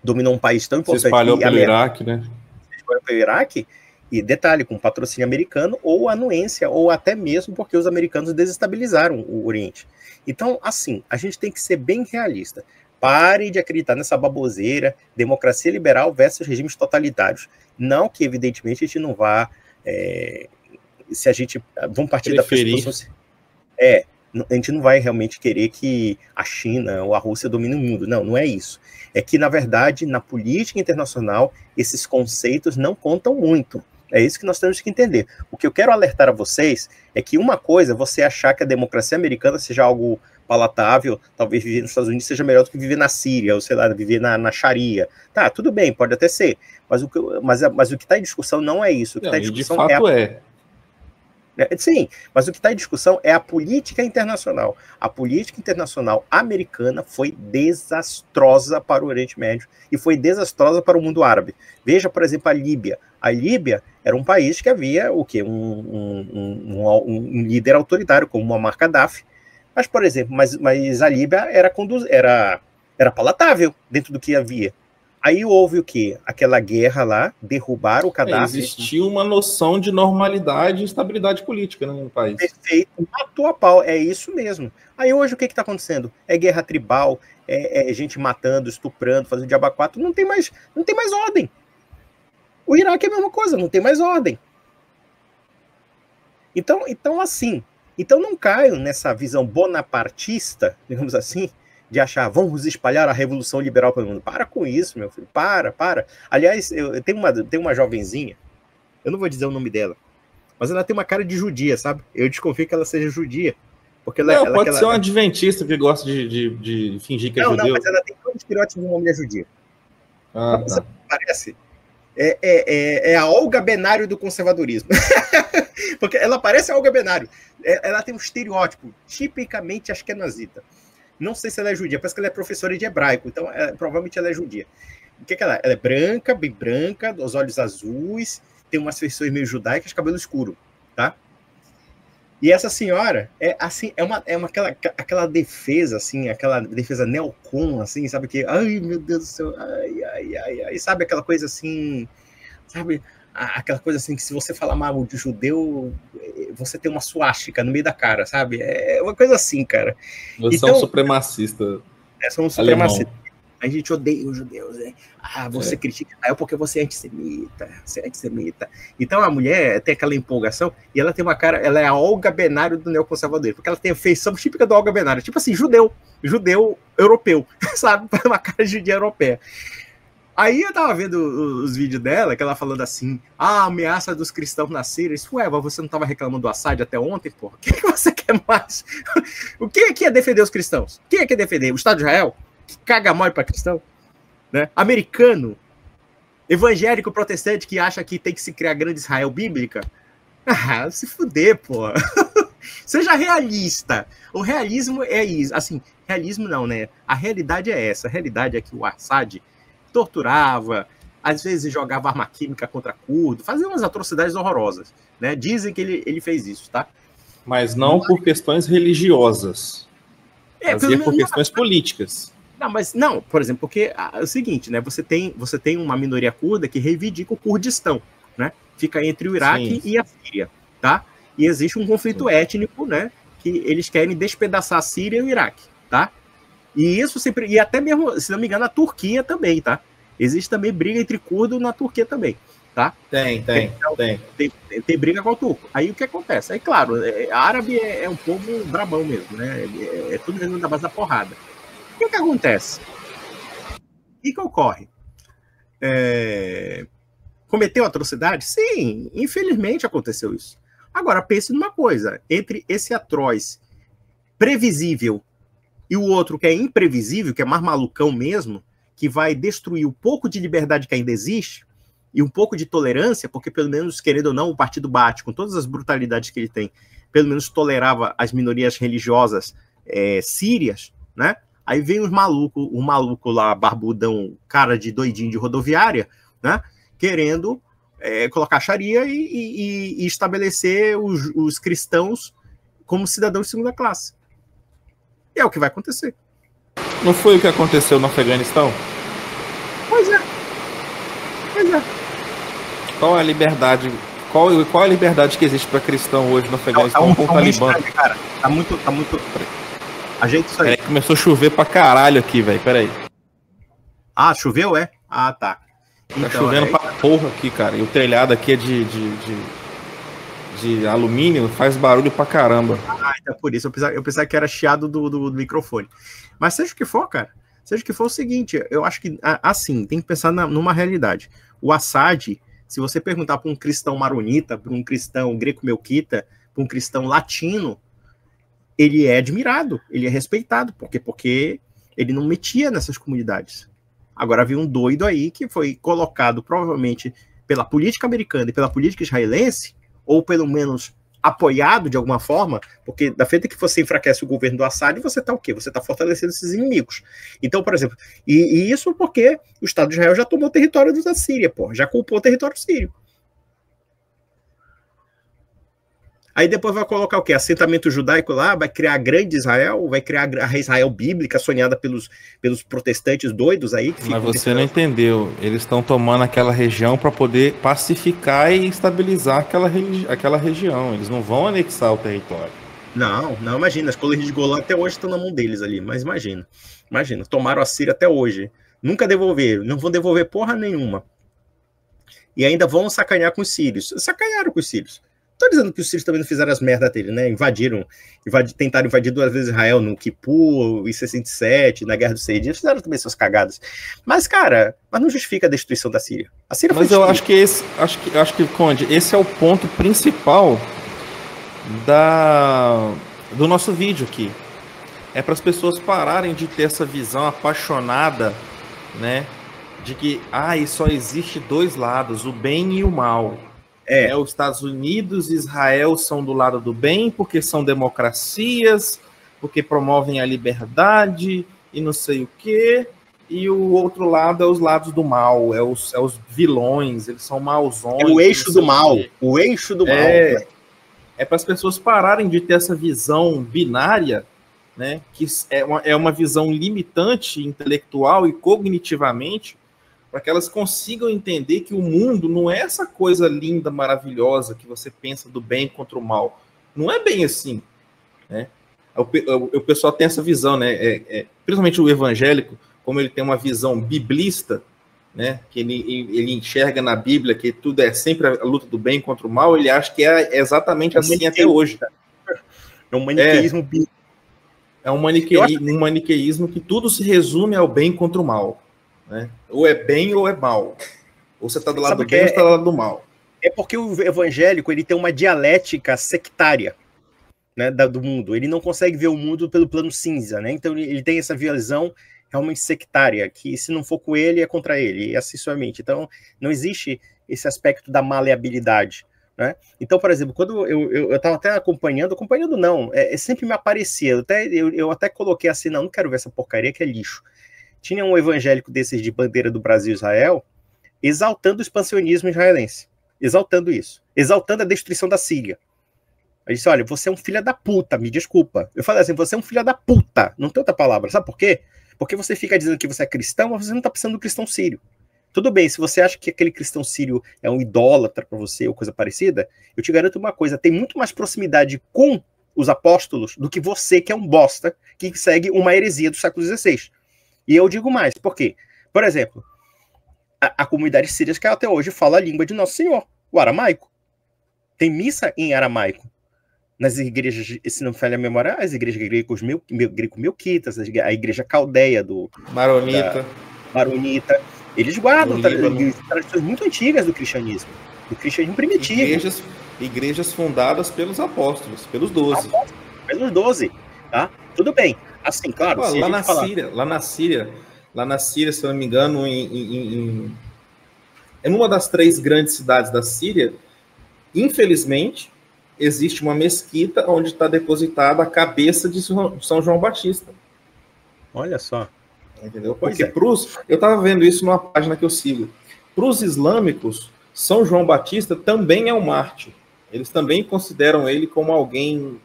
dominou um país tão importante... Se espalhou pelo Iraque, né? Se espalhou pelo Iraque, e detalhe, com patrocínio americano, ou anuência, ou até mesmo porque os americanos desestabilizaram o Oriente. Então, assim, a gente tem que ser bem realista. Pare de acreditar nessa baboseira, democracia liberal versus regimes totalitários. Não que, evidentemente, a gente não vá... se a gente... Vamos partir da pressuposição... a gente não vai realmente querer que a China ou a Rússia domine o mundo. Não, não é isso. É que, na verdade, na política internacional, esses conceitos não contam muito. É isso que nós temos que entender. O que eu quero alertar a vocês é que uma coisa é você achar que a democracia americana seja algo palatável, talvez viver nos Estados Unidos seja melhor do que viver na Síria, ou sei lá, viver na Sharia. Tá, tudo bem, pode até ser. Mas o que está em discussão não é isso. O que está em discussão de fato Sim, mas o que está em discussão é a política internacional. A política internacional americana foi desastrosa para o Oriente Médio e foi desastrosa para o mundo árabe. Veja, por exemplo, a Líbia. A Líbia era um país que havia o quê? Um líder autoritário, como Muammar Gaddafi. Mas, por exemplo, mas a Líbia era palatável dentro do que havia. Aí houve o quê? Aquela guerra lá, derrubaram o Gaddafi. Existia uma noção de normalidade e estabilidade política, né, no país. Perfeito, matou a pau, é isso mesmo. Aí hoje o que está acontecendo? É guerra tribal, é gente matando, estuprando, fazendo diabo a quatro, não tem mais ordem. O Iraque é a mesma coisa, não tem mais ordem. Então assim, não caiam nessa visão bonapartista, digamos assim, de achar, vamos espalhar a revolução liberal pelo mundo. Para com isso, meu filho, para. Aliás, eu tenho uma jovenzinha, eu não vou dizer o nome dela, mas ela tem uma cara de judia, sabe? Eu desconfio que ela seja judia. Porque pode ser um adventista que gosta de fingir que é judeu. Não, mas ela tem todo o estereótipo de uma mulher judia. Tá. Parece. É a Olga Benário do conservadorismo. Porque ela parece a Olga Benário. Ela tem um estereótipo tipicamente askenazita. Não sei se ela é judia, parece que ela é professora de hebraico, então provavelmente ela é judia. O que ela é? Ela é branca, bem branca, os olhos azuis, tem umas feições meio judaicas, cabelo escuro, tá? E essa senhora aquela defesa, assim, aquela defesa neocon, assim, sabe que, ai meu Deus do céu, ai, sabe aquela coisa assim, sabe? Aquela coisa assim que se você falar mal de judeu, você tem uma suástica no meio da cara, sabe? É uma coisa assim, cara. Você é um supremacista. Somos supremacistas. A gente odeia os judeus, né? Você critica. É porque você é antissemita. Então a mulher tem aquela empolgação e ela tem uma cara, ela é a Olga Benário do neoconservadorismo, porque ela tem a feição típica da Olga Benário, tipo assim, judeu europeu, sabe? Uma cara de judia europeia. Aí eu tava vendo os vídeos dela, que ela falando assim, a ameaça dos cristãos na Síria. Isso, ué, mas você não tava reclamando do Assad até ontem, porra? O que você quer mais? O que é defender os cristãos? Quem é que é defender? O Estado de Israel? Que caga mole pra cristão? Né? Americano? Evangélico protestante que acha que tem que se criar grande Israel bíblica? Ah, se fuder, porra. Seja realista. O realismo é isso. Assim, realismo não, né? A realidade é essa. A realidade é que o Assad torturava, às vezes jogava arma química contra curdo, fazia umas atrocidades horrorosas, né? Dizem que ele fez isso, tá? Mas não por questões religiosas. Fazia por questões políticas. Não, mas não, por exemplo, porque é o seguinte, né? Você tem uma minoria curda que reivindica o Kurdistão, né? Fica entre o Iraque e a Síria, tá? E existe um conflito étnico, né? Que eles querem despedaçar a Síria e o Iraque, tá? E isso sempre. E até mesmo, se não me engano, a Turquia também, tá? Existe também briga entre curdo na Turquia também, tá? Tem briga com o turco. Aí o que acontece? Aí, claro, árabe é um povo brabão mesmo, né? É tudo mesmo da base da porrada. O que acontece? O que ocorre? Cometeu atrocidade? Sim, infelizmente aconteceu isso. Agora, pense numa coisa. Entre esse atroz previsível e o outro que é imprevisível, que é mais malucão mesmo, que vai destruir o pouco de liberdade que ainda existe e um pouco de tolerância, porque pelo menos, querendo ou não, o Partido Baath, com todas as brutalidades que ele tem, pelo menos tolerava as minorias religiosas sírias, né? Aí vem o maluco lá, barbudão, cara de doidinho de rodoviária, né? Querendo colocar Sharia e estabelecer os cristãos como cidadãos de segunda classe. E é o que vai acontecer. Não foi o que aconteceu no Afeganistão? Pois é. Qual a liberdade? Qual a liberdade que existe para cristão hoje no Afeganistão com o Talibã? Cara. Tá muito. Ajeita isso aí. Começou a chover pra caralho aqui, velho. Peraí. Ah, choveu, é? Ah, tá. Tá chovendo pra porra aqui, cara. E o telhado aqui é de alumínio, faz barulho pra caramba. Ah, então por isso. Eu pensava que era chiado do microfone. Mas seja o que for, cara. Seja o que for, é o seguinte. Eu acho que, assim, tem que pensar numa realidade. O Assad, se você perguntar para um cristão maronita, para um cristão greco-melquita, para um cristão latino, ele é admirado, ele é respeitado. Por quê? Porque ele não metia nessas comunidades. Agora havia um doido aí que foi colocado, provavelmente, pela política americana e pela política israelense, ou pelo menos apoiado de alguma forma, porque da feita que você enfraquece o governo do Assad, você está o quê? Você está fortalecendo esses inimigos. Então, por exemplo, e isso porque o Estado de Israel já tomou o território da Síria, porra, já culpou o território sírio. Aí depois vai colocar o quê? Assentamento judaico lá, vai criar a grande Israel, vai criar a Israel bíblica sonhada pelos protestantes doidos aí. Que Mas você não entendeu. Eles estão tomando aquela região para poder pacificar e estabilizar aquela região. Eles não vão anexar o território. Não, imagina. As colônias de Golã até hoje estão na mão deles ali. Mas imagina. Tomaram a Síria até hoje. Nunca devolveram. Não vão devolver porra nenhuma. E ainda vão sacanear com os sírios. Sacanearam com os sírios. Tô dizendo que os sírios também não fizeram as merdas dele, né? Tentaram invadir 2 vezes Israel no Kippur, em 67, na Guerra dos 6 Dias, fizeram também suas cagadas. Mas, cara, não justifica a destruição da Síria. A Síria mas eu acho que, Conde, esse é o ponto principal do nosso vídeo aqui. É para as pessoas pararem de ter essa visão apaixonada, né? De que, só existe 2 lados, o bem e o mal. Os Estados Unidos e Israel são do lado do bem porque são democracias, porque promovem a liberdade e não sei o quê, e o outro lado é os lados do mal, é os vilões, eles são mauzões. É o eixo do mal, o eixo do mal. É para as pessoas pararem de ter essa visão binária, né, que é uma visão limitante intelectual e cognitivamente, para que elas consigam entender que o mundo não é essa coisa linda, maravilhosa que você pensa do bem contra o mal. Não é bem assim, né? O pessoal tem essa visão, né? Principalmente o evangélico, como ele tem uma visão biblista, né? Que ele enxerga na Bíblia que tudo é sempre a luta do bem contra o mal, ele acha que é exatamente assim até hoje. É um maniqueísmo bíblico. É um maniqueísmo que tudo se resume ao bem contra o mal. né? Ou é bem ou é mal. Ou você está do lado Sabe do bem ou você está do lado do mal. É porque o evangélico ele tem uma dialética sectária, né, do mundo. Ele não consegue ver o mundo pelo plano cinza, né? Então ele tem essa visão realmente sectária, que se não for com ele, é contra ele, e assim suavemente. Então não existe esse aspecto da maleabilidade, né? Então, por exemplo, quando eu estava até acompanhando não, sempre me aparecia, eu até coloquei assim, não quero ver essa porcaria que é lixo. Tinha um evangélico desses de bandeira do Brasil e Israel, exaltando o expansionismo israelense, exaltando isso, exaltando a destruição da Síria. Ele disse, olha, você é um filho da puta, me desculpa. Eu falei assim, você é um filho da puta, não tem outra palavra, sabe por quê? Porque você fica dizendo que você é cristão, mas você não está pensando no cristão sírio. Tudo bem, se você acha que aquele cristão sírio é um idólatra para você ou coisa parecida, eu te garanto uma coisa, tem muito mais proximidade com os apóstolos do que você, que é um bosta, que segue uma heresia do século XVI. E eu digo mais, por quê? Por exemplo, a comunidade síria que até hoje fala a língua de Nosso Senhor, o aramaico. Tem missa em aramaico. Nas igrejas, se não falha a memória, as igrejas greco-melquitas, a igreja caldeia do Maronita, eles guardam tradições muito antigas do cristianismo primitivo. Igrejas fundadas pelos apóstolos, pelos 12. Pelos 12, tá? Tudo bem. Assim, claro. Lá na Síria, se eu não me engano, em uma das 3 grandes cidades da Síria, infelizmente, existe uma mesquita onde está depositada a cabeça de São João Batista. Olha só. Entendeu? Porque eu estava vendo isso numa página que eu sigo. Para os islâmicos, São João Batista também é um mártir. Eles também consideram ele como alguém...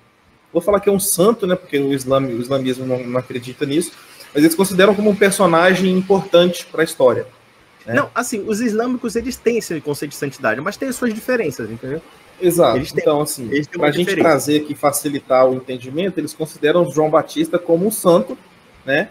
Vou falar que é um santo, né? Porque o islamismo não acredita nisso. Mas eles consideram como um personagem importante para a história. Né? Não, assim, os islâmicos, eles têm esse conceito de santidade, mas tem as suas diferenças, entendeu? Exato. Então, assim, para a gente trazer aqui, facilitar o entendimento, eles consideram João Batista como um santo, né?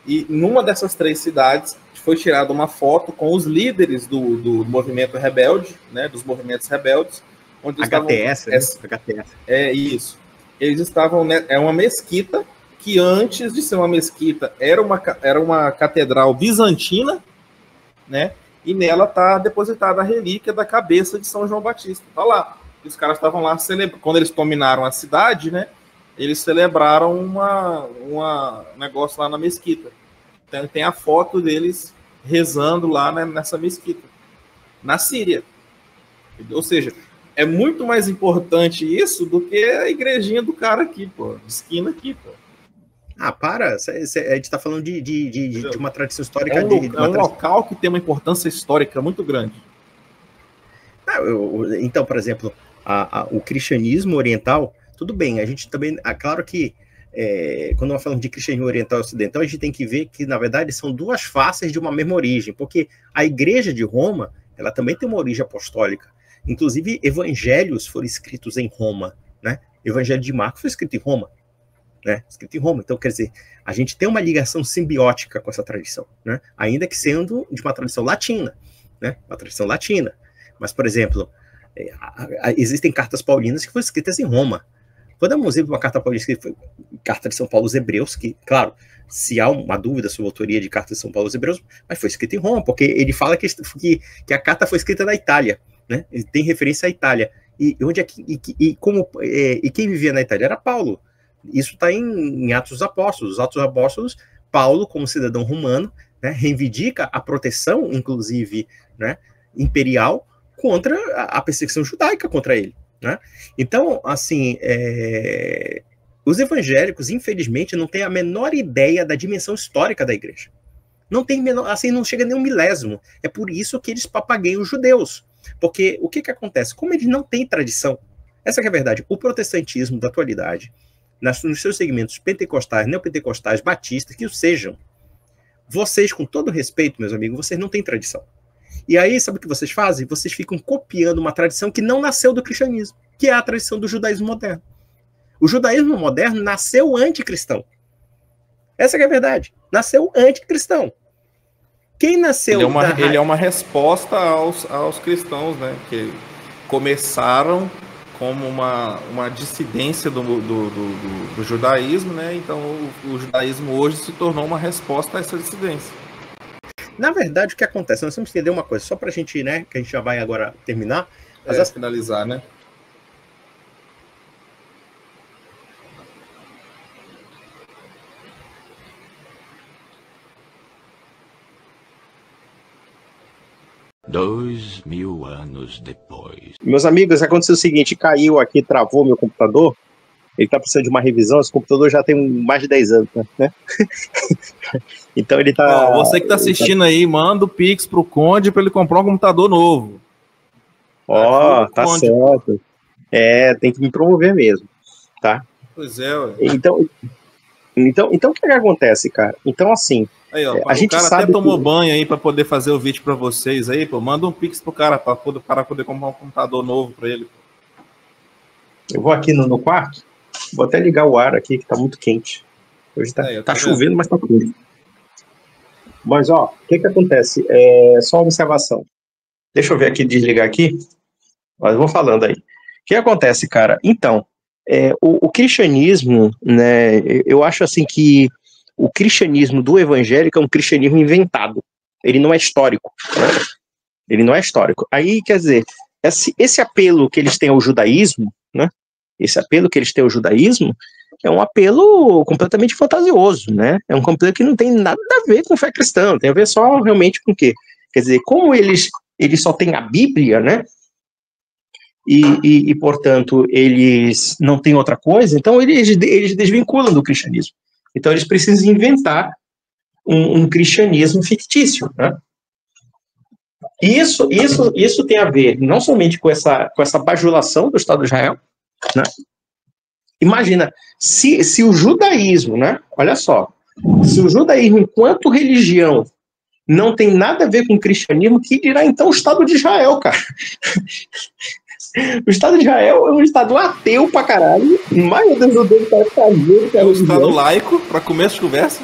E numa dessas 3 cidades foi tirada uma foto com os líderes do movimento rebelde, né? Dos movimentos rebeldes. Onde HTS, HTS. É isso. Eles estavam... É uma mesquita que antes de ser uma mesquita era uma catedral bizantina, né? E nela está depositada a relíquia da cabeça de São João Batista. Está lá. E os caras estavam lá celebrando. Quando eles dominaram a cidade, né? Eles celebraram um negócio lá na mesquita. Então tem a foto deles rezando lá, né, nessa mesquita. Na Síria. Ou seja, é muito mais importante isso do que a igrejinha do cara aqui, pô. De esquina aqui, pô. Ah, para. A gente está falando de uma tradição histórica. É um local que tem uma importância histórica muito grande. Então, por exemplo, o cristianismo oriental, tudo bem, a gente também... Claro que quando nós falamos de cristianismo oriental e ocidental, a gente tem que ver que, na verdade, são 2 faces de uma mesma origem, porque a igreja de Roma, ela também tem uma origem apostólica. Inclusive, evangelhos foram escritos em Roma, né? O evangelho de Marcos foi escrito em Roma. Né, escrito em Roma. Então, quer dizer, a gente tem uma ligação simbiótica com essa tradição, né, ainda que sendo de uma tradição latina, né, uma tradição latina. Mas, por exemplo, existem cartas paulinas que foram escritas em Roma. Vou dar um exemplo de uma carta paulina que foi carta de São Paulo aos Hebreus, que, claro, se há uma dúvida sobre a autoria de carta de São Paulo aos Hebreus, mas foi escrita em Roma, porque ele fala que a carta foi escrita na Itália, né, ele tem referência à Itália. E quem vivia na Itália era Paulo. Isso está em Atos dos Apóstolos. Os Atos dos Apóstolos, Paulo, como cidadão romano, né, reivindica a proteção, inclusive, né, imperial, contra a perseguição judaica contra ele. Né? Então, assim, os evangélicos, infelizmente, não têm a menor ideia da dimensão histórica da igreja. Não tem menor, assim, não chega nem um milésimo. É por isso que eles papageiam os judeus. Porque o que acontece? Como eles não têm tradição, essa que é a verdade, o protestantismo da atualidade, nos seus segmentos pentecostais, neopentecostais, batistas, que o sejam, vocês, com todo respeito, meus amigos, vocês não têm tradição. E aí, sabe o que vocês fazem? Vocês ficam copiando uma tradição que não nasceu do cristianismo, que é a tradição do judaísmo moderno. O judaísmo moderno nasceu anticristão. Essa que é a verdade. Nasceu anticristão. Quem nasceu... Ele é uma resposta aos cristãos, né? Que começaram como uma dissidência do judaísmo, né? Então o judaísmo hoje se tornou uma resposta a essa dissidência. Na verdade, o que acontece? Nós temos que entender uma coisa, só pra gente, né, que a gente já vai agora terminar. Mas finalizar, né? Dois 2000 anos depois. Meus amigos, aconteceu o seguinte, caiu aqui, travou meu computador, ele tá precisando de uma revisão, esse computador já tem mais de 10 anos, né? Então ele tá... Você que tá assistindo aí, manda o Pix pro Conde pra ele comprar um computador novo. Tá certo. Tem que me promover mesmo, tá? Pois é, ué. Então o que acontece, cara? Então, assim, aí, ó, a gente cara sabe até tomou banho aí pra poder fazer o vídeo pra vocês aí, pô. Manda um Pix pro cara, pra o cara poder comprar um computador novo pra ele. Pô. Eu vou aqui no quarto, vou até ligar o ar aqui, que tá muito quente. Hoje tá chovendo, mas tá quente. Mas, ó, o que acontece? Só uma observação. Deixa eu ver aqui, desligar aqui. Mas eu vou falando aí. O que acontece, cara? Então, o cristianismo, né, eu acho assim que o cristianismo do evangélico é um cristianismo inventado. Ele não é histórico. Né? Ele não é histórico. Aí, quer dizer, esse apelo que eles têm ao judaísmo, né? Esse apelo que eles têm ao judaísmo é um apelo completamente fantasioso, né? É um apelo que não tem nada a ver com fé cristã, tem a ver só realmente com o quê? Quer dizer, como eles só têm a Bíblia, né? E portanto, eles não têm outra coisa, então eles desvinculam do cristianismo. Então, eles precisam inventar um cristianismo fictício, né? Isso tem a ver não somente com essa bajulação do Estado de Israel, né? Imagina, se o judaísmo, né? Olha só, se o judaísmo, enquanto religião, não tem nada a ver com o cristianismo, que dirá então o Estado de Israel, cara? O Estado de Israel é um Estado ateu pra caralho, mais dos judeus para fazer. É um Estado laico, pra começo de conversa.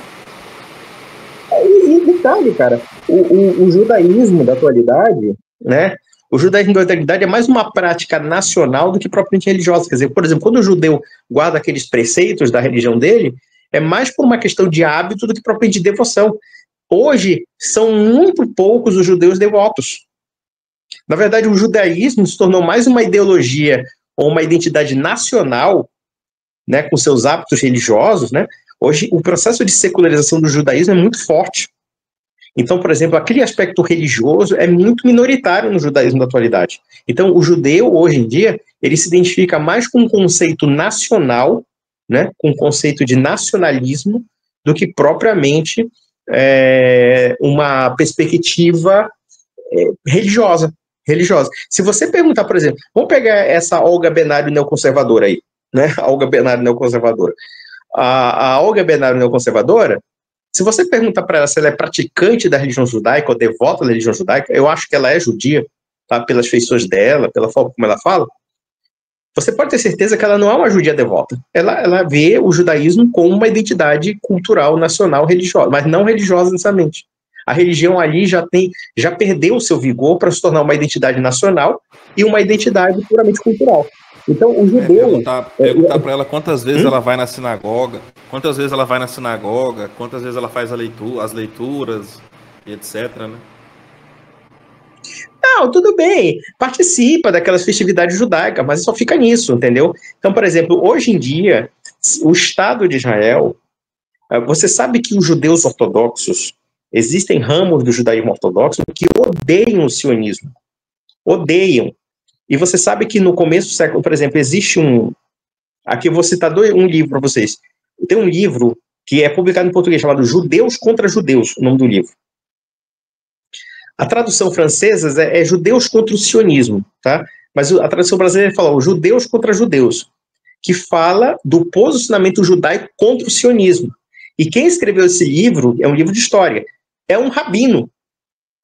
E detalhe, cara, o judaísmo da atualidade, né? O judaísmo da atualidade é mais uma prática nacional do que propriamente religiosa. Quer dizer, por exemplo, quando o judeu guarda aqueles preceitos da religião dele, é mais por uma questão de hábito do que propriamente de devoção. Hoje, são muito poucos os judeus devotos. Na verdade, o judaísmo se tornou mais uma ideologia ou uma identidade nacional, né, com seus hábitos religiosos, né? Hoje, o processo de secularização do judaísmo é muito forte. Então, por exemplo, aquele aspecto religioso é muito minoritário no judaísmo da atualidade. Então, o judeu, hoje em dia, ele se identifica mais com um conceito nacional, né, com um conceito de nacionalismo, do que propriamente uma perspectiva religiosa. Se você perguntar, por exemplo, vamos pegar essa Olga Benário neoconservadora aí, né, a Olga Benário neoconservadora. A Olga Benário neoconservadora, se você perguntar para ela se ela é praticante da religião judaica ou devota da religião judaica, eu acho que ela é judia, tá? Pelas feições dela, pela forma como ela fala, você pode ter certeza que ela não é uma judia devota. Ela vê o judaísmo como uma identidade cultural, nacional, religiosa, mas não religiosa necessariamente. A religião ali já perdeu o seu vigor para se tornar uma identidade nacional e uma identidade puramente cultural. Então, o judeu... Perguntar para ela quantas vezes ela vai na sinagoga, quantas vezes ela faz as leituras, e etc, né? Não, tudo bem, participa daquelas festividades judaicas, mas só fica nisso, entendeu? Então, por exemplo, hoje em dia, o Estado de Israel, você sabe que os judeus ortodoxos, existem ramos do judaísmo ortodoxo que odeiam o sionismo. Odeiam. E você sabe que no começo do século, por exemplo, existe aqui eu vou citar um livro para vocês. Tem um livro que é publicado em português chamado Judeus contra Judeus, o nome do livro. A tradução francesa é Judeus contra o sionismo, tá? Mas a tradução brasileira fala Judeus contra Judeus, que fala do posicionamento judaico contra o sionismo. E quem escreveu esse livro é um livro de história. É um rabino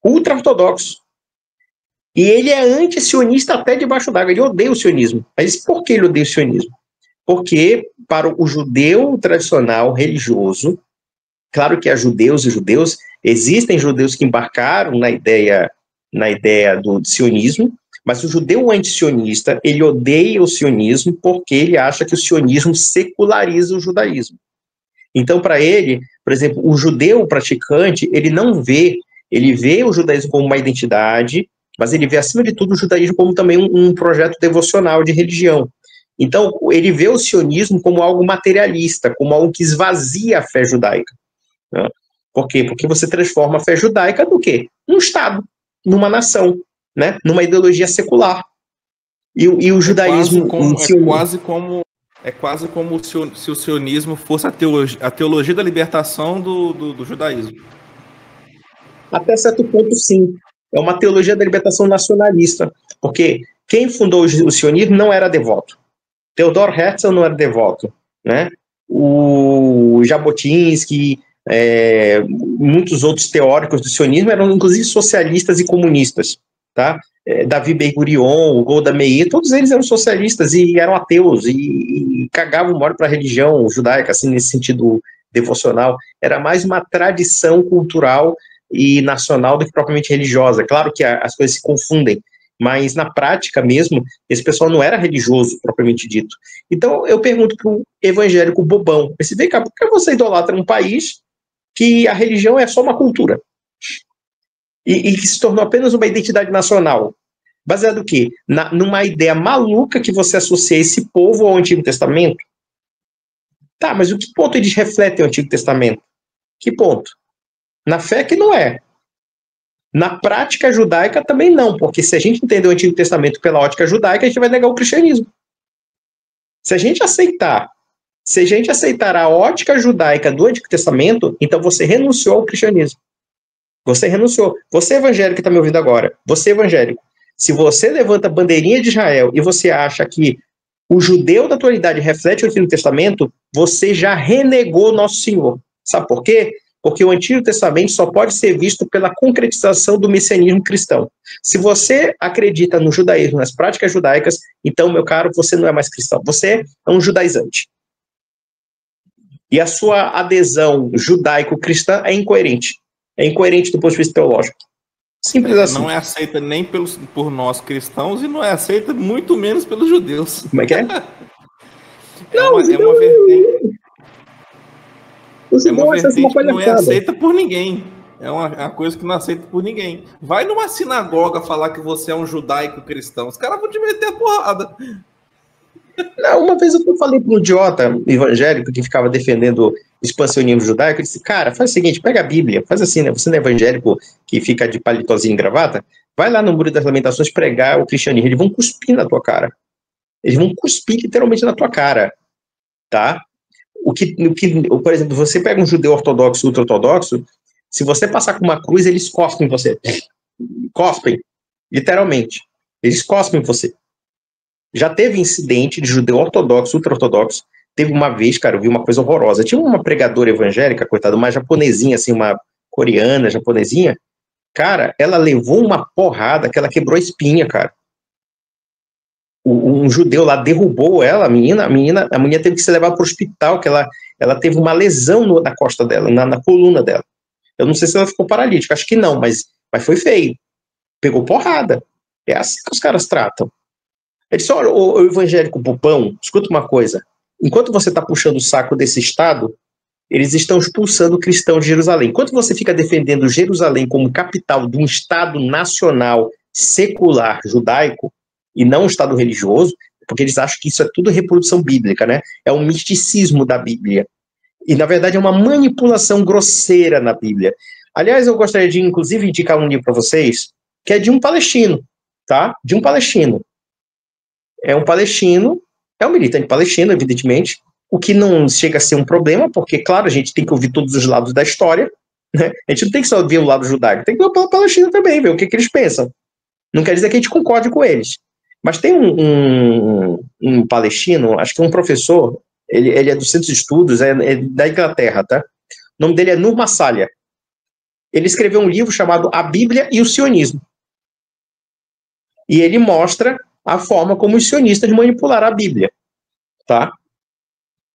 ultra-ortodoxo. E ele é anti-sionista até debaixo d'água. Ele odeia o sionismo. Mas por que ele odeia o sionismo? Porque para o judeu tradicional religioso, claro que há judeus e judeus, existem judeus que embarcaram na ideia do sionismo, mas o judeu anti-sionista, ele odeia o sionismo porque ele acha que o sionismo seculariza o judaísmo. Então, para ele, por exemplo, o judeu praticante, ele não vê Ele vê o judaísmo como uma identidade, mas ele vê, acima de tudo, o judaísmo como também um projeto devocional de religião. Então, ele vê o sionismo como algo materialista, como algo que esvazia a fé judaica. Né? Por quê? Porque você transforma a fé judaica no quê? Num Estado, numa nação, né? Numa ideologia secular. E o judaísmo... É quase como se o sionismo fosse a teologia da libertação do judaísmo. Até certo ponto, sim. É uma teologia da libertação nacionalista. Porque quem fundou o sionismo não era devoto. Theodor Herzl não era devoto. Né? O Jabotinsky, muitos outros teóricos do sionismo eram, inclusive, socialistas e comunistas. Tá? Davi Ben-Gurion, o Golda Meir, todos eles eram socialistas e eram ateus e cagavam mole para a religião judaica, assim, nesse sentido devocional. Era mais uma tradição cultural e nacional do que propriamente religiosa. Claro que as coisas se confundem, mas na prática mesmo, esse pessoal não era religioso, propriamente dito. Então eu pergunto para um evangélico bobão, vem cá, por que você idolatra um país que a religião é só uma cultura? E que se tornou apenas uma identidade nacional. Baseado no quê? Numa ideia maluca que você associa esse povo ao Antigo Testamento? Tá, mas o que ponto eles refletem o Antigo Testamento? Que ponto? Na fé que não é. Na prática judaica também não, porque se a gente entender o Antigo Testamento pela ótica judaica, a gente vai negar o cristianismo. Se a gente aceitar a ótica judaica do Antigo Testamento, então você renunciou ao cristianismo. Você renunciou. Você evangélico que está me ouvindo agora, você evangélico, se você levanta a bandeirinha de Israel e você acha que o judeu da atualidade reflete o Antigo Testamento, você já renegou Nosso Senhor. Sabe por quê? Porque o Antigo Testamento só pode ser visto pela concretização do messianismo cristão. Se você acredita no judaísmo, nas práticas judaicas, então, meu caro, você não é mais cristão. Você é um judaizante. E a sua adesão judaico-cristã é incoerente. É incoerente do ponto de vista teológico. Simples assim. Não é aceita nem por nós cristãos e não é aceita muito menos pelos judeus. Como é que é? É uma vertente. É uma vertente que não é aceita por ninguém. É uma coisa que não é aceita por ninguém. Vai numa sinagoga falar que você é um judaico cristão. Os caras vão te meter a porrada. Não, uma vez eu falei para um idiota evangélico que ficava defendendo o expansionismo judaico, eu disse, cara, faz o seguinte, pega a Bíblia, faz assim, né? Você não é evangélico que fica de palitozinho e gravata, vai lá no Muro das Lamentações pregar o cristianismo, eles vão cuspir na tua cara. Eles vão cuspir literalmente na tua cara, tá? Por exemplo, você pega um judeu ortodoxo, ultra-ortodoxo, se você passar com uma cruz, eles cospem em você. Cospem, literalmente. Eles cospem em você. Já teve incidente de judeu ortodoxo, ultra-ortodoxo. Teve uma vez, cara, eu vi uma coisa horrorosa. Tinha uma pregadora evangélica, coitada, uma japonesinha, assim, uma coreana, japonesinha. Cara, ela levou uma porrada que ela quebrou a espinha, cara. Um judeu lá derrubou ela, a menina teve que ser levada para o hospital, que ela teve uma lesão na costa dela, na coluna dela. Eu não sei se ela ficou paralítica, acho que não, mas foi feio. Pegou porrada. É assim que os caras tratam. Ele disse, olha, o evangélico bobão, escuta uma coisa, enquanto você está puxando o saco desse Estado, eles estão expulsando o cristão de Jerusalém. Enquanto você fica defendendo Jerusalém como capital de um Estado nacional secular judaico, e não um Estado religioso, porque eles acham que isso é tudo reprodução bíblica, né? É um misticismo da Bíblia. E, na verdade, é uma manipulação grosseira na Bíblia. Aliás, eu gostaria de, inclusive, indicar um livro para vocês, que é de um palestino, tá? De um palestino. É um palestino, é um militante palestino, evidentemente, o que não chega a ser um problema, porque, claro, a gente tem que ouvir todos os lados da história, né? A gente não tem que só ver o lado judaico, tem que ver o palestino também, ver o que eles pensam. Não quer dizer que a gente concorde com eles. Mas tem um palestino, acho que um professor, ele é do Centro de Estudos, é da Inglaterra, tá? O nome dele é Nur Massalia. Ele escreveu um livro chamado A Bíblia e o Sionismo. E ele mostra a forma como os sionistas manipularam a Bíblia, tá?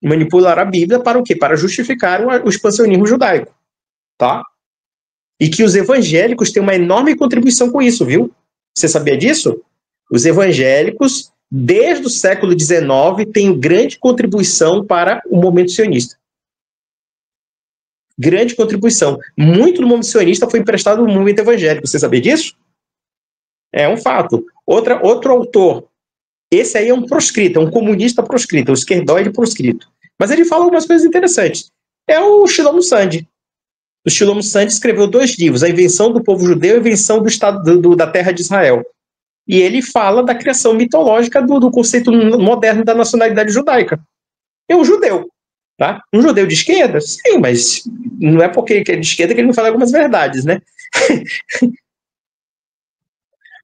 Manipularam a Bíblia para o quê? Para justificar o expansionismo judaico, tá? E que os evangélicos têm uma enorme contribuição com isso, viu? Você sabia disso? Os evangélicos, desde o século XIX, têm grande contribuição para o movimento sionista. Grande contribuição. Muito do movimento sionista foi emprestado do movimento evangélico. Você sabia disso? É um fato. Outro autor, esse aí é um proscrito, é um comunista proscrito, um esquerdoide proscrito. Mas ele fala algumas coisas interessantes. É o Shlomo Sand. O Shlomo Sand escreveu 2 livros, A Invenção do Povo Judeu e A Invenção do Estado da Terra de Israel. E ele fala da criação mitológica do conceito moderno da nacionalidade judaica. É um judeu. Tá? Um judeu de esquerda? Sim, mas não é porque ele é de esquerda que ele não fala algumas verdades, né?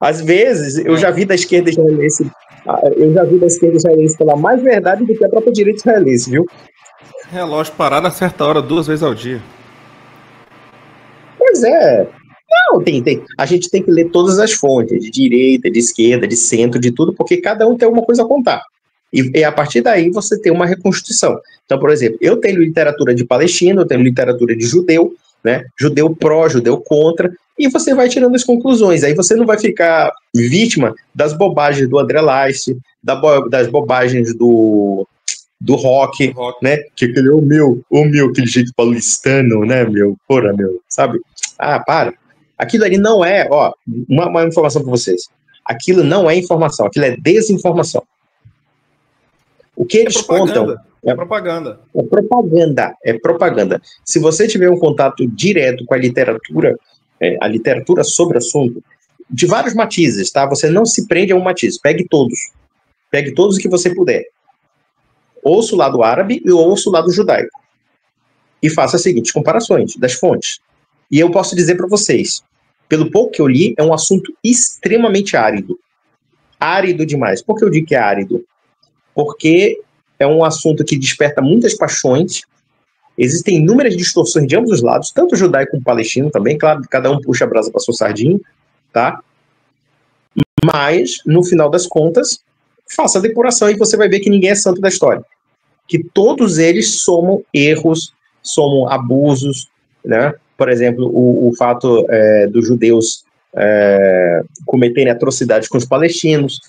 Às vezes, eu já vi da esquerda israelense falar mais verdade do que a própria direita israelense, viu? Relógio parado a certa hora, 2 vezes ao dia. Pois é. Não, a gente tem que ler todas as fontes, de direita, de esquerda, de centro, de tudo, porque cada um tem alguma coisa a contar. E a partir daí você tem uma reconstituição. Então, por exemplo, eu tenho literatura de palestino, eu tenho literatura de judeu, né? Judeu pró, judeu contra, e você vai tirando as conclusões. Aí você não vai ficar vítima das bobagens do André Leist, das bobagens do rock, né? Que aquele, o meu, aquele jeito paulistano, né, meu? Porra, meu, sabe? Ah, para. Aquilo ali não é, ó, uma informação para vocês. Aquilo não é informação, aquilo é desinformação. O que eles contam é propaganda. É propaganda. Se você tiver um contato direto com a literatura sobre o assunto, de vários matizes, tá? Você não se prende a um matiz, pegue todos. Pegue todos que você puder. Ouça o lado árabe e ouça o lado judaico. E faça as seguintes comparações das fontes. E eu posso dizer para vocês, pelo pouco que eu li, é um assunto extremamente árido. Árido demais. Por que eu digo que é árido? Porque é um assunto que desperta muitas paixões, existem inúmeras distorções de ambos os lados, tanto judaico como palestino também, claro, cada um puxa a brasa para sua sardinha, tá? Mas, no final das contas, faça a depuração e você vai ver que ninguém é santo da história. Que todos eles somam erros, somam abusos, né? Por exemplo, o fato dos judeus cometerem atrocidades com os palestinos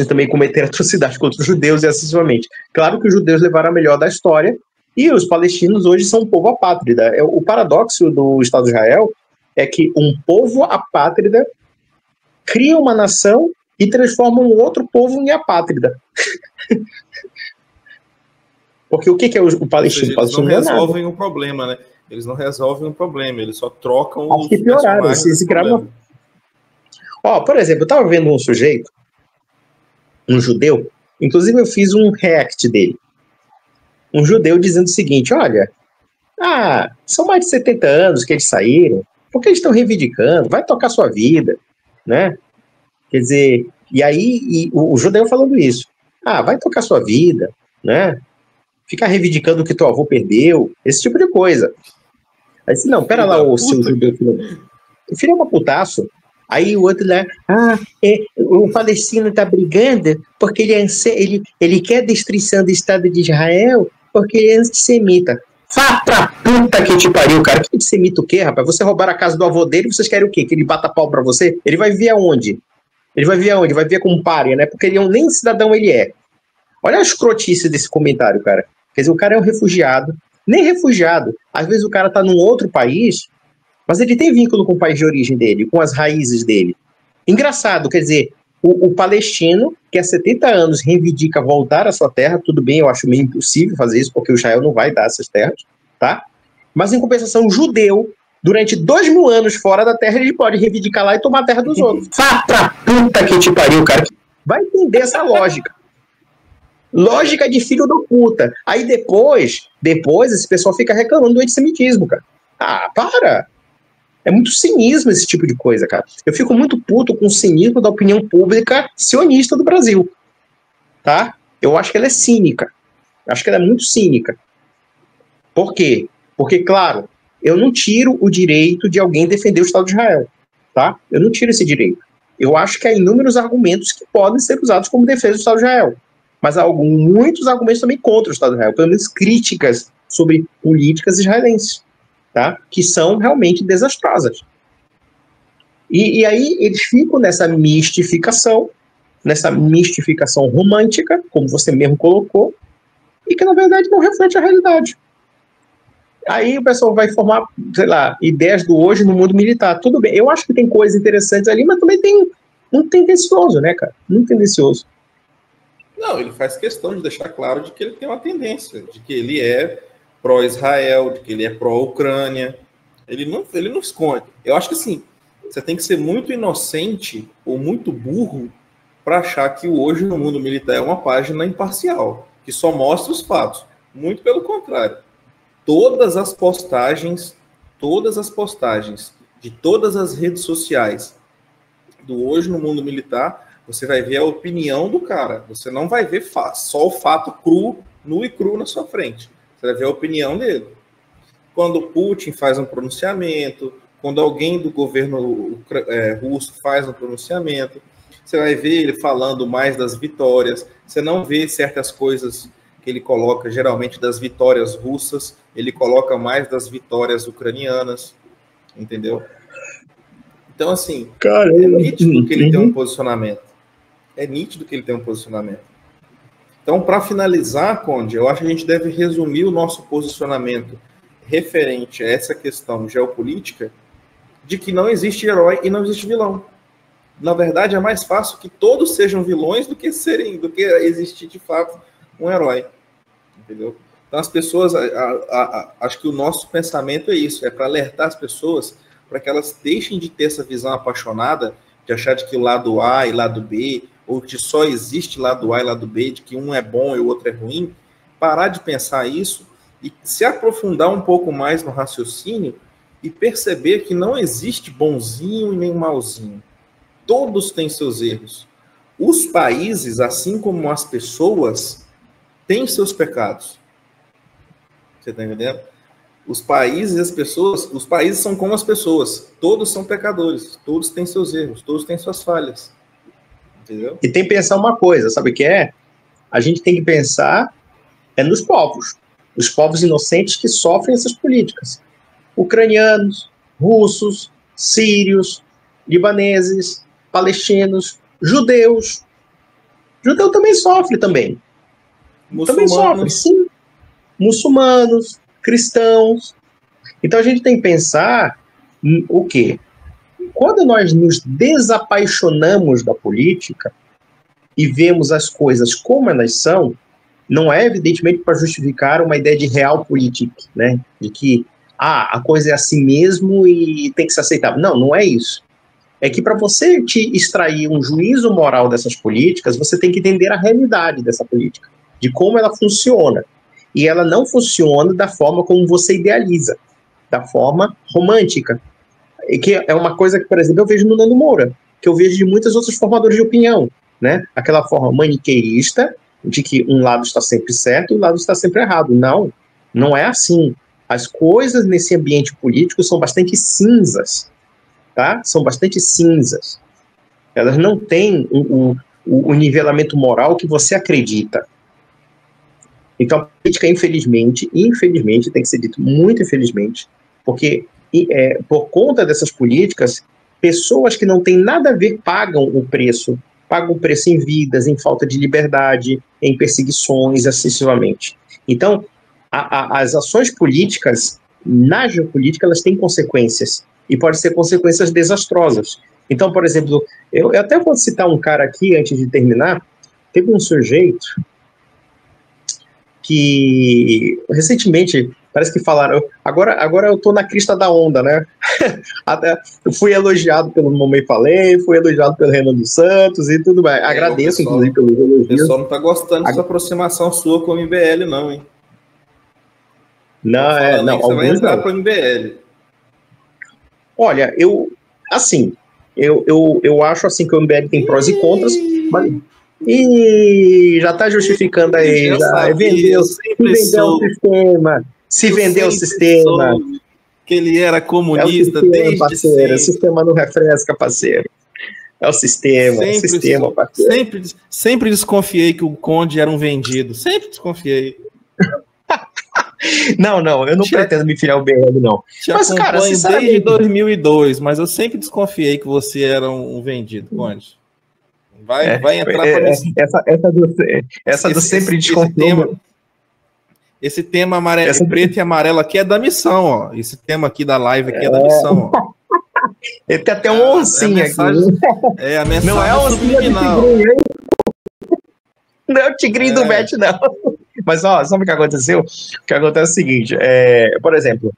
também cometerem atrocidades contra os judeus e assim sucessivamente. Claro que os judeus levaram a melhor da história e os palestinos hoje são um povo apátrida. O paradoxo do Estado de Israel é que um povo apátrida cria uma nação e transforma um outro povo em apátrida. Porque o que é o palestino? Eles não resolvem o problema, né? Eles não resolvem o problema, eles só trocam os personagens. Por exemplo, eu estava vendo um sujeito, um judeu, inclusive eu fiz um react dele. Um judeu dizendo o seguinte, olha, são mais de 70 anos que eles saíram, por que eles estão reivindicando? Vai tocar sua vida, né? Quer dizer, e aí o judeu falando isso, vai tocar sua vida, né? Ficar reivindicando o que teu avô perdeu, esse tipo de coisa. Aí disse, não, pera lá, o seu judeu, filho é uma putaço. Aí o outro lá, o palestino tá brigando porque ele quer a destruição do Estado de Israel porque ele é antissemita. Vá pra puta que te pariu, cara. Que antissemita o quê, rapaz? Você roubaram a casa do avô dele, vocês querem o quê? Que ele bata pau pra você? Ele vai viver aonde? Vai viver como pária, né? Porque ele nem cidadão ele é. Olha a escrotice desse comentário, cara. Quer dizer, o cara é um refugiado. Nem refugiado. Às vezes o cara tá num outro país, mas ele tem vínculo com o país de origem dele, com as raízes dele. Engraçado, quer dizer, o palestino, que há 70 anos reivindica voltar à sua terra, tudo bem, eu acho meio impossível fazer isso, porque o Israel não vai dar essas terras, tá? Mas em compensação, o judeu, durante 2000 anos fora da terra, ele pode reivindicar lá e tomar a terra dos outros. Vá pra puta que te pariu, cara. Vai entender essa lógica. Lógica de filho da puta. Aí depois esse pessoal fica reclamando do antissemitismo, cara. Para! É muito cinismo esse tipo de coisa, cara. Eu fico muito puto com o cinismo da opinião pública sionista do Brasil. Tá? Eu acho que ela é cínica. Eu acho que ela é muito cínica. Por quê? Porque, claro, eu não tiro o direito de alguém defender o Estado de Israel. Tá? Eu não tiro esse direito. Eu acho que há inúmeros argumentos que podem ser usados como defesa do Estado de Israel. Mas há muitos argumentos também contra o Estado de Israel, pelo menos críticas sobre políticas israelenses, tá? Que são realmente desastrosas. E aí eles ficam nessa mistificação romântica, como você mesmo colocou, e que na verdade não reflete a realidade. Aí o pessoal vai formar, sei lá, ideias do hoje no mundo militar. Tudo bem, eu acho que tem coisas interessantes ali, mas também tem muito tendencioso, né, cara? Muito tendencioso. Não, ele faz questão de deixar claro de que ele tem uma tendência, de que ele é pró-Israel, de que ele é pró-Ucrânia. Ele não esconde. Eu acho que assim, você tem que ser muito inocente ou muito burro para achar que o Hoje no Mundo Militar é uma página imparcial, que só mostra os fatos. Muito pelo contrário. Todas as postagens de todas as redes sociais do Hoje no Mundo Militar, você vai ver a opinião do cara. Você não vai ver só o fato cru, nu e cru na sua frente. Você vai ver a opinião dele. Quando Putin faz um pronunciamento, quando alguém do governo russo faz um pronunciamento, você vai ver ele falando mais das vitórias. Você não vê certas coisas que ele coloca, geralmente, das vitórias russas, ele coloca mais das vitórias ucranianas, entendeu? Então, assim, é nítido que ele tem um posicionamento. É nítido que ele tem um posicionamento. Então, para finalizar, Conde, eu acho que a gente deve resumir o nosso posicionamento referente a essa questão geopolítica de que não existe herói e não existe vilão. Na verdade, é mais fácil que todos sejam vilões do que existir, de fato, um herói. Entendeu? Então, as pessoas, acho que o nosso pensamento é isso, é para alertar as pessoas para que elas deixem de ter essa visão apaixonada de achar de que o lado A e lado B, ou que só existe lado A e lado B, de que um é bom e o outro é ruim, parar de pensar isso e se aprofundar um pouco mais no raciocínio e perceber que não existe bonzinho e nem malzinho. Todos têm seus erros. Os países, assim como as pessoas, têm seus pecados. Você está entendendo? Os países e as pessoas, os países são como as pessoas. Todos são pecadores. Todos têm seus erros. Todos têm suas falhas. Entendeu? E tem que pensar uma coisa, sabe o que é? A gente tem que pensar nos povos. Os povos inocentes que sofrem essas políticas. Ucranianos, russos, sírios, libaneses, palestinos, judeus. Judeu também sofre também. Também sofre, sim. Muçulmanos, cristãos. Então a gente tem que pensar o quê? Quando nós nos desapaixonamos da política e vemos as coisas como elas são, não é evidentemente para justificar uma ideia de realpolitik, né? De que a coisa é assim mesmo e tem que ser aceitável. Não, não é isso. É que para você te extrair um juízo moral dessas políticas, você tem que entender a realidade dessa política, de como ela funciona. E ela não funciona da forma como você idealiza, da forma romântica. E que é uma coisa que, por exemplo, eu vejo no Nando Moura, que eu vejo de muitos outros formadores de opinião, né? Aquela forma maniqueísta, de que um lado está sempre certo e o lado está sempre errado. Não, não é assim. As coisas nesse ambiente político são bastante cinzas, tá? São bastante cinzas. Elas não têm o nivelamento moral que você acredita. Então, a política, infelizmente, tem que ser dito muito infelizmente, porque por conta dessas políticas, pessoas que não têm nada a ver pagam o preço em vidas, em falta de liberdade, em perseguições, excessivamente. Então, as ações políticas, na geopolítica, elas têm consequências, e podem ser consequências desastrosas. Então, por exemplo, eu até vou citar um cara aqui, antes de terminar. Teve um sujeito que, recentemente, parece que falaram, agora eu tô na crista da onda, né? Eu fui elogiado pelo Mamãe Falei, fui elogiado pelo Renan dos Santos e tudo mais. Agradeço, inclusive, pelos elogios. O pessoal não tá gostando dessa aproximação sua com o MBL, não, hein? Não, você vai entrar para o MBL. Olha, eu acho assim que o MBL tem prós e contras, mas... E já está justificando aí, vendeu o sistema. Que ele era comunista desde parceiro, o sistema não refresca, parceiro. É o sistema, parceiro. Sempre desconfiei que o Conde era um vendido. Sempre desconfiei. Não, eu não pretendo me filiar ao BL, não. Mas, cara, desde 2002, mas eu sempre desconfiei que você era um vendido, Conde. Vai entrar para essa do sempre desconfiou. Esse tema amarelo, preto e amarelo aqui é da missão, ó. Esse tema aqui da live aqui é da missão, ó. Ele tem até um oncinho aqui. A mensagem não é oncinho não é o tigrinho do Matt, não. Mas, ó, sabe o que aconteceu? O que acontece é o seguinte, por exemplo,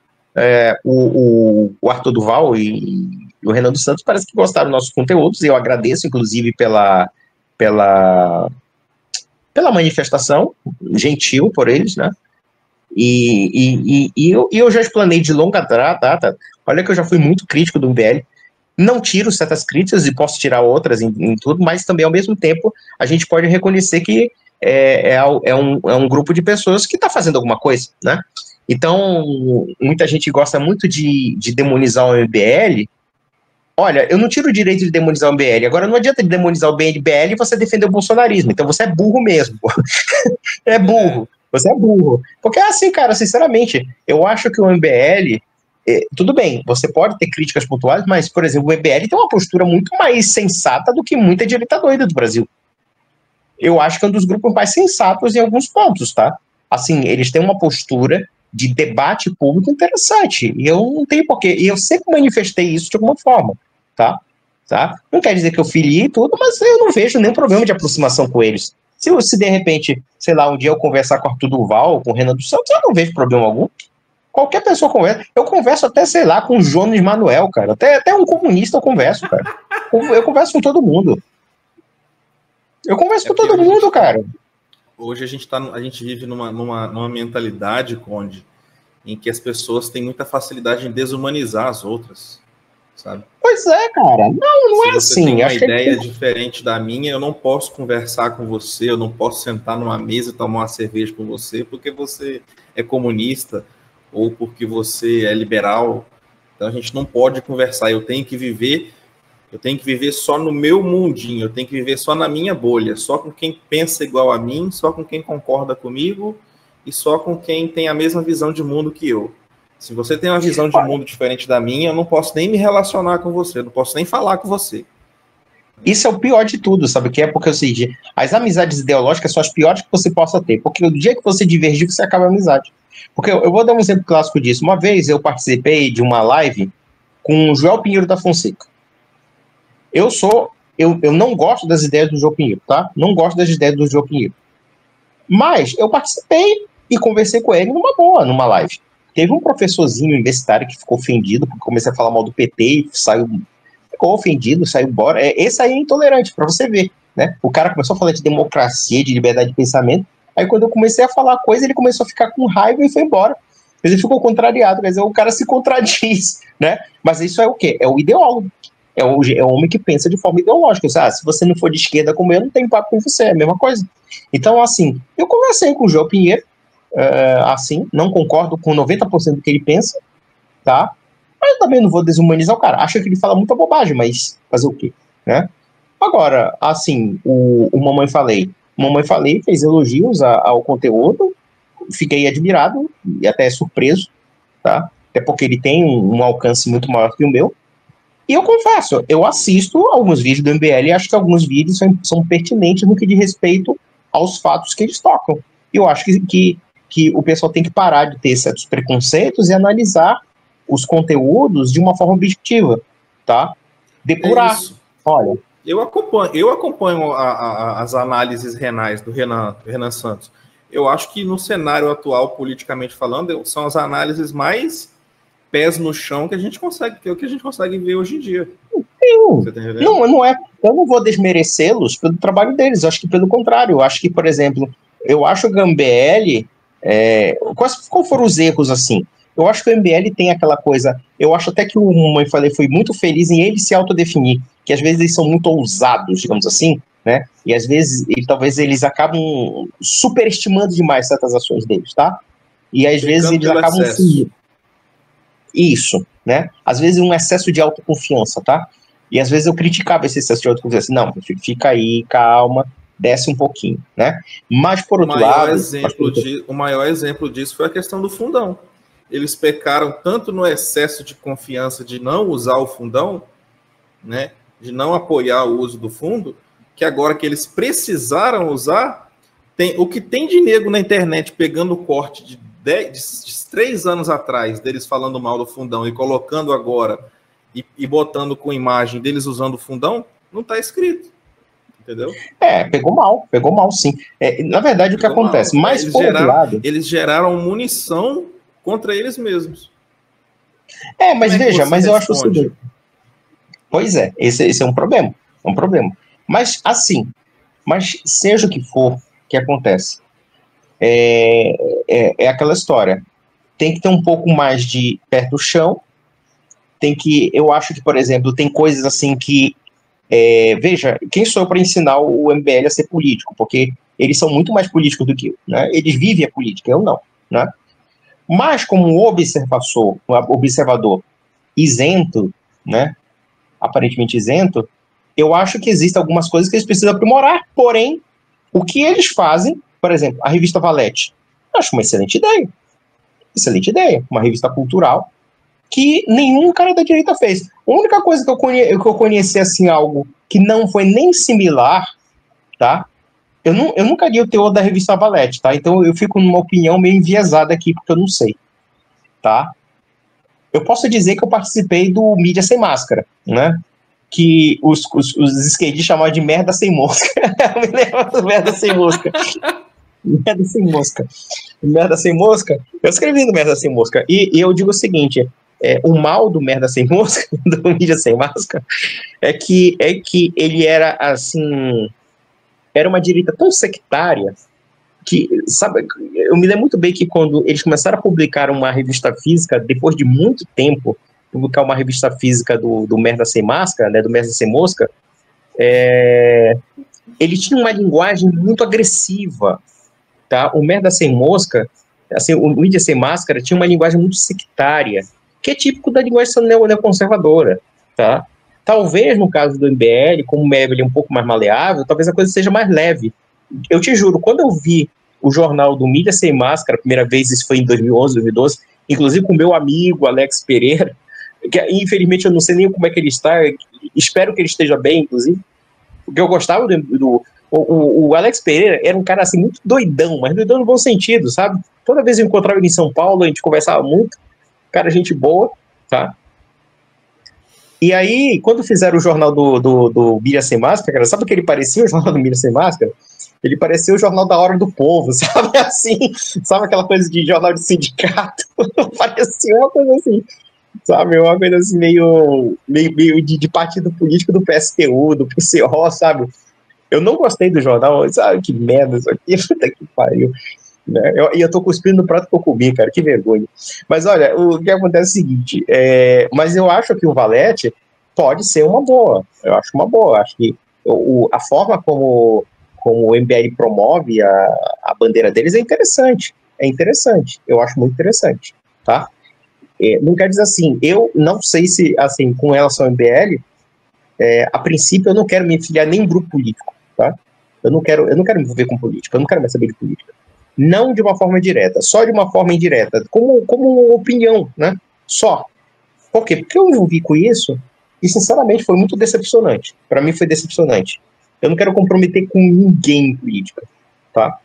o Arthur Duval e o Renan dos Santos parece que gostaram dos nossos conteúdos, e eu agradeço, inclusive, pela manifestação, gentil por eles, né? E eu já explanei de longa data, olha que eu já fui muito crítico do MBL, não tiro certas críticas e posso tirar outras em tudo, mas também, ao mesmo tempo, a gente pode reconhecer que é um grupo de pessoas que está fazendo alguma coisa, né? Então, muita gente gosta muito de demonizar o MBL. Olha, eu não tiro o direito de demonizar o MBL, agora não adianta demonizar o MBL e você defender o bolsonarismo, então você é burro mesmo. É burro. Você é burro. Porque assim, cara, sinceramente, eu acho que o MBL, tudo bem, você pode ter críticas pontuais, mas, por exemplo, o MBL tem uma postura muito mais sensata do que muita direita doida do Brasil. Eu acho que é um dos grupos mais sensatos em alguns pontos, tá? Assim, eles têm uma postura de debate público interessante, e eu não tenho porquê, e eu sempre manifestei isso de alguma forma, tá? Não quer dizer que eu filiei tudo, mas eu não vejo nenhum problema de aproximação com eles. Se de repente, sei lá, um dia eu conversar com o Arthur Duval, com o Renan dos Santos, eu não vejo problema algum. Qualquer pessoa conversa. Eu converso até, sei lá, com o Jones Manuel, cara. Até um comunista eu converso, cara. Eu converso com todo mundo. Eu converso com todo mundo, cara. Hoje a gente vive numa mentalidade, Conde, em que as pessoas têm muita facilidade em desumanizar as outras, sabe? Pois é, cara. Não é assim. Se você tem uma ideia diferente da minha, eu não posso conversar com você, eu não posso sentar numa mesa e tomar uma cerveja com você porque você é comunista ou porque você é liberal. Então a gente não pode conversar. Eu tenho que viver só no meu mundinho, eu tenho que viver só na minha bolha, só com quem pensa igual a mim, só com quem concorda comigo e só com quem tem a mesma visão de mundo que eu. Se você tem uma visão de mundo diferente da minha, eu não posso nem me relacionar com você, eu não posso nem falar com você. Isso é o pior de tudo, sabe o que é? Porque é o seguinte, as amizades ideológicas são as piores que você possa ter, porque o dia que você divergir, você acaba a amizade. Porque eu vou dar um exemplo clássico disso. Uma vez eu participei de uma live com o Joel Pinheiro da Fonseca. Eu não gosto das ideias do Joel Pinheiro, tá? Não gosto das ideias do Joel Pinheiro. Mas eu participei e conversei com ele numa boa, numa live. Teve um professorzinho universitário que ficou ofendido, porque comecei a falar mal do PT e ficou ofendido, saiu embora. Esse aí é intolerante, pra você ver, né? O cara começou a falar de democracia, de liberdade de pensamento, aí quando eu comecei a falar coisa, ele começou a ficar com raiva e foi embora. Ele ficou contrariado, quer dizer, o cara se contradiz, né? Mas isso é o quê? É o ideólogo. É o homem que pensa de forma ideológica. Se você não for de esquerda como eu, não tem papo com você, é a mesma coisa. Então, assim, eu conversei com o João Pinheiro, assim, não concordo com 90% do que ele pensa, tá? Mas eu também não vou desumanizar o cara. Acho que ele fala muita bobagem, mas fazer o quê, né? Agora, assim, o Mamãe Falei fez elogios ao conteúdo, fiquei admirado e até surpreso, tá? Até porque ele tem um alcance muito maior que o meu. E eu confesso, eu assisto alguns vídeos do MBL e acho que alguns vídeos são pertinentes no que diz respeito aos fatos que eles tocam. E eu acho que o pessoal tem que parar de ter certos preconceitos e analisar os conteúdos de uma forma objetiva, tá? Depurar. Olha, eu acompanho as análises renais do Renan Santos. Eu acho que no cenário atual, politicamente falando, são as análises mais pés no chão que a gente consegue ver hoje em dia. Não é. Eu não vou desmerecê-los pelo trabalho deles. Eu acho que pelo contrário. Eu acho que, por exemplo, eu acho que o MBL, qual foram os erros assim? Eu acho que o MBL tem aquela coisa. Eu acho até que o Mamãe Falei foi muito feliz em ele se autodefinir, que às vezes eles são muito ousados, digamos assim, né? E às vezes, talvez eles acabam superestimando demais certas ações deles, tá? E às vezes eles acabam isso, né? Às vezes um excesso de autoconfiança, tá? E às vezes eu criticava esse excesso de autoconfiança. Não, fica aí, calma, desce um pouquinho, né? Mas, por outro lado... O maior exemplo disso foi a questão do fundão. Eles pecaram tanto no excesso de confiança de não usar o fundão, né? De não apoiar o uso do fundo, que agora que eles precisaram usar, O que tem de nego na internet pegando o corte de 3 anos atrás, deles falando mal do fundão e colocando agora e botando com imagem deles usando o fundão, não está escrito. Entendeu? Pegou mal sim. Na verdade, o que acontece? Mas, por outro lado... Eles geraram munição contra eles mesmos. Mas veja, mas eu acho o seguinte... Pois é, esse é um problema. É um problema. Mas, assim, seja o que for que acontece, é aquela história. Tem que ter um pouco mais de pé do chão. Eu acho que, por exemplo, tem coisas assim que veja, quem sou eu para ensinar o MBL a ser político? Porque eles são muito mais políticos do que eu, né? Eles vivem a política, eu não, né? Mas como observador isento, né? Aparentemente isento, eu acho que existem algumas coisas que eles precisam aprimorar, porém, o que eles fazem, por exemplo, a revista Valete, eu acho uma excelente ideia, uma revista cultural, que nenhum cara da direita fez. A única coisa que eu conheci, assim, algo que não foi nem similar, tá? Eu nunca li o teor da revista Valete, tá? Então eu fico numa opinião meio enviesada aqui, porque eu não sei, tá? Eu posso dizer que eu participei do Mídia Sem Máscara, né? Que os esquerdistas chamavam de merda sem mosca. Eu me lembro do merda sem mosca. Merda sem mosca. Eu escrevi no Merda Sem Mosca. E eu digo o seguinte... o mal do Merda Sem Mosca, do Mídia Sem Máscara, é que ele era, assim, era uma direita tão sectária que, sabe, eu me lembro muito bem que quando eles começaram a publicar uma revista física, depois de muito tempo, publicar uma revista física do Merda Sem Máscara, né, do Merda Sem Mosca, ele tinha uma linguagem muito agressiva, tá? O Merda Sem Mosca, assim, o Mídia Sem Máscara tinha uma linguagem muito sectária, que é típico da linguagem neoconservadora, tá? Talvez, no caso do MBL, como o MBL é um pouco mais maleável, talvez a coisa seja mais leve. Eu te juro, quando eu vi o jornal do Mídia Sem Máscara, a primeira vez, isso foi em 2011, 2012, inclusive com o meu amigo Alex Pereira, que infelizmente eu não sei nem como é que ele está, espero que ele esteja bem, inclusive, porque eu gostava o Alex Pereira era um cara assim muito doidão, mas doidão no bom sentido, sabe? Toda vez eu encontrava ele em São Paulo, a gente conversava muito, cara, gente boa, tá? E aí, quando fizeram o jornal do Mídia Sem Máscara, cara, sabe o que ele parecia, o jornal do Mídia Sem Máscara? Ele parecia o jornal da Hora do Povo, sabe? Assim, sabe aquela coisa de jornal de sindicato? Parecia uma coisa assim, sabe? Uma coisa assim, meio de partido político do PSTU, do PCO, sabe? Eu não gostei do jornal, sabe? Que merda isso aqui, puta que pariu. E eu tô cuspindo no prato que eu comi, cara, que vergonha. Mas olha, o que acontece é o seguinte, mas eu acho que o Valete pode ser uma boa, eu acho uma boa, acho que a forma como o MBL promove a bandeira deles é interessante, eu acho muito interessante, tá? Não quer dizer assim, eu não sei se, assim, com relação ao MBL, a princípio eu não quero me filiar nem em grupo político, tá? Eu não quero me envolver com política, eu não quero mais saber de política. Não de uma forma direta, só de uma forma indireta, como opinião, né? Só. Por quê? Porque eu envolvi com isso e, sinceramente, foi muito decepcionante. Para mim foi decepcionante. Eu não quero comprometer com ninguém em política, tá?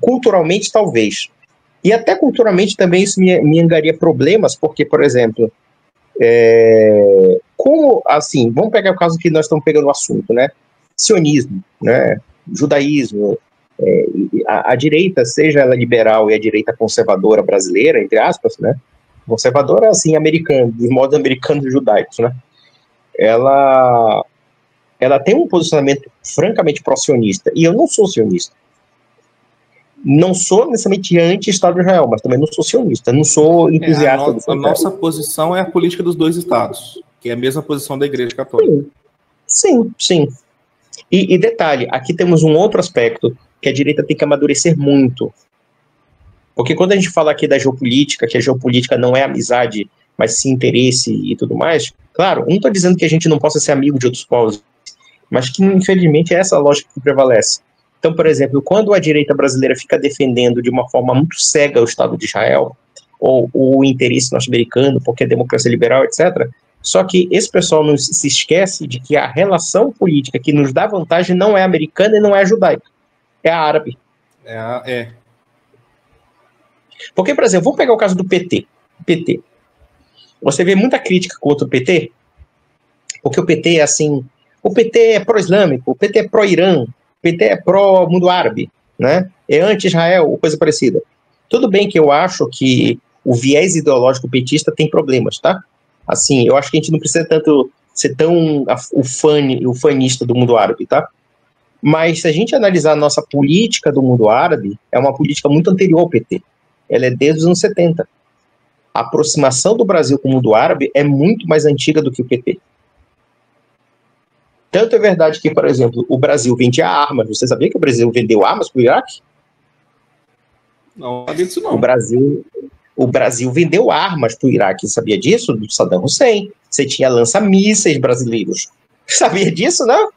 Culturalmente, talvez. E até culturalmente também isso me angaria problemas, porque, por exemplo, como, assim, vamos pegar o caso que nós estamos pegando o assunto, né? Sionismo, né? Judaísmo, a direita, seja ela liberal e a direita conservadora brasileira, entre aspas, né? Conservadora, assim, americana, dos modos americanos judaicos, né? Ela tem um posicionamento francamente pró-sionista, e eu não sou sionista. Não sou necessariamente anti-Estado de Israel, mas também não sou sionista, não sou entusiasta do a nossa posição é a política dos dois estados, que é a mesma posição da Igreja Católica. Sim. E detalhe, aqui temos um outro aspecto que a direita tem que amadurecer muito. Porque quando a gente fala aqui da geopolítica, que a geopolítica não é amizade, mas sim interesse e tudo mais, claro, eu não estou dizendo que a gente não possa ser amigo de outros povos, mas que, infelizmente, é essa lógica que prevalece. Então, por exemplo, quando a direita brasileira fica defendendo de uma forma muito cega o Estado de Israel, ou o interesse norte-americano, porque é democracia liberal, etc., só que esse pessoal não se esquece de que a relação política que nos dá vantagem não é americana e não é judaica. é árabe. É. Porque, por exemplo, vamos pegar o caso do PT. PT. Você vê muita crítica contra o PT, porque o PT é assim, o PT é pró-islâmico, o PT é pró-Irã, o PT é pró-mundo árabe, né? É anti-Israel, ou coisa parecida. Tudo bem que eu acho que o viés ideológico petista tem problemas, tá? Assim, eu acho que a gente não precisa tanto ser tão o fanista do mundo árabe, tá? Mas se a gente analisar a nossa política do mundo árabe, é uma política muito anterior ao PT. Ela é desde os anos 70. A aproximação do Brasil com o mundo árabe é muito mais antiga do que o PT. Tanto é verdade que, por exemplo, o Brasil vendia armas. Você sabia que o Brasil vendeu armas para o Iraque? Não sabia disso, não. O Brasil vendeu armas para o Iraque. Sabia disso? Do Saddam Hussein. Você tinha lança-mísseis brasileiros. Sabia disso, não?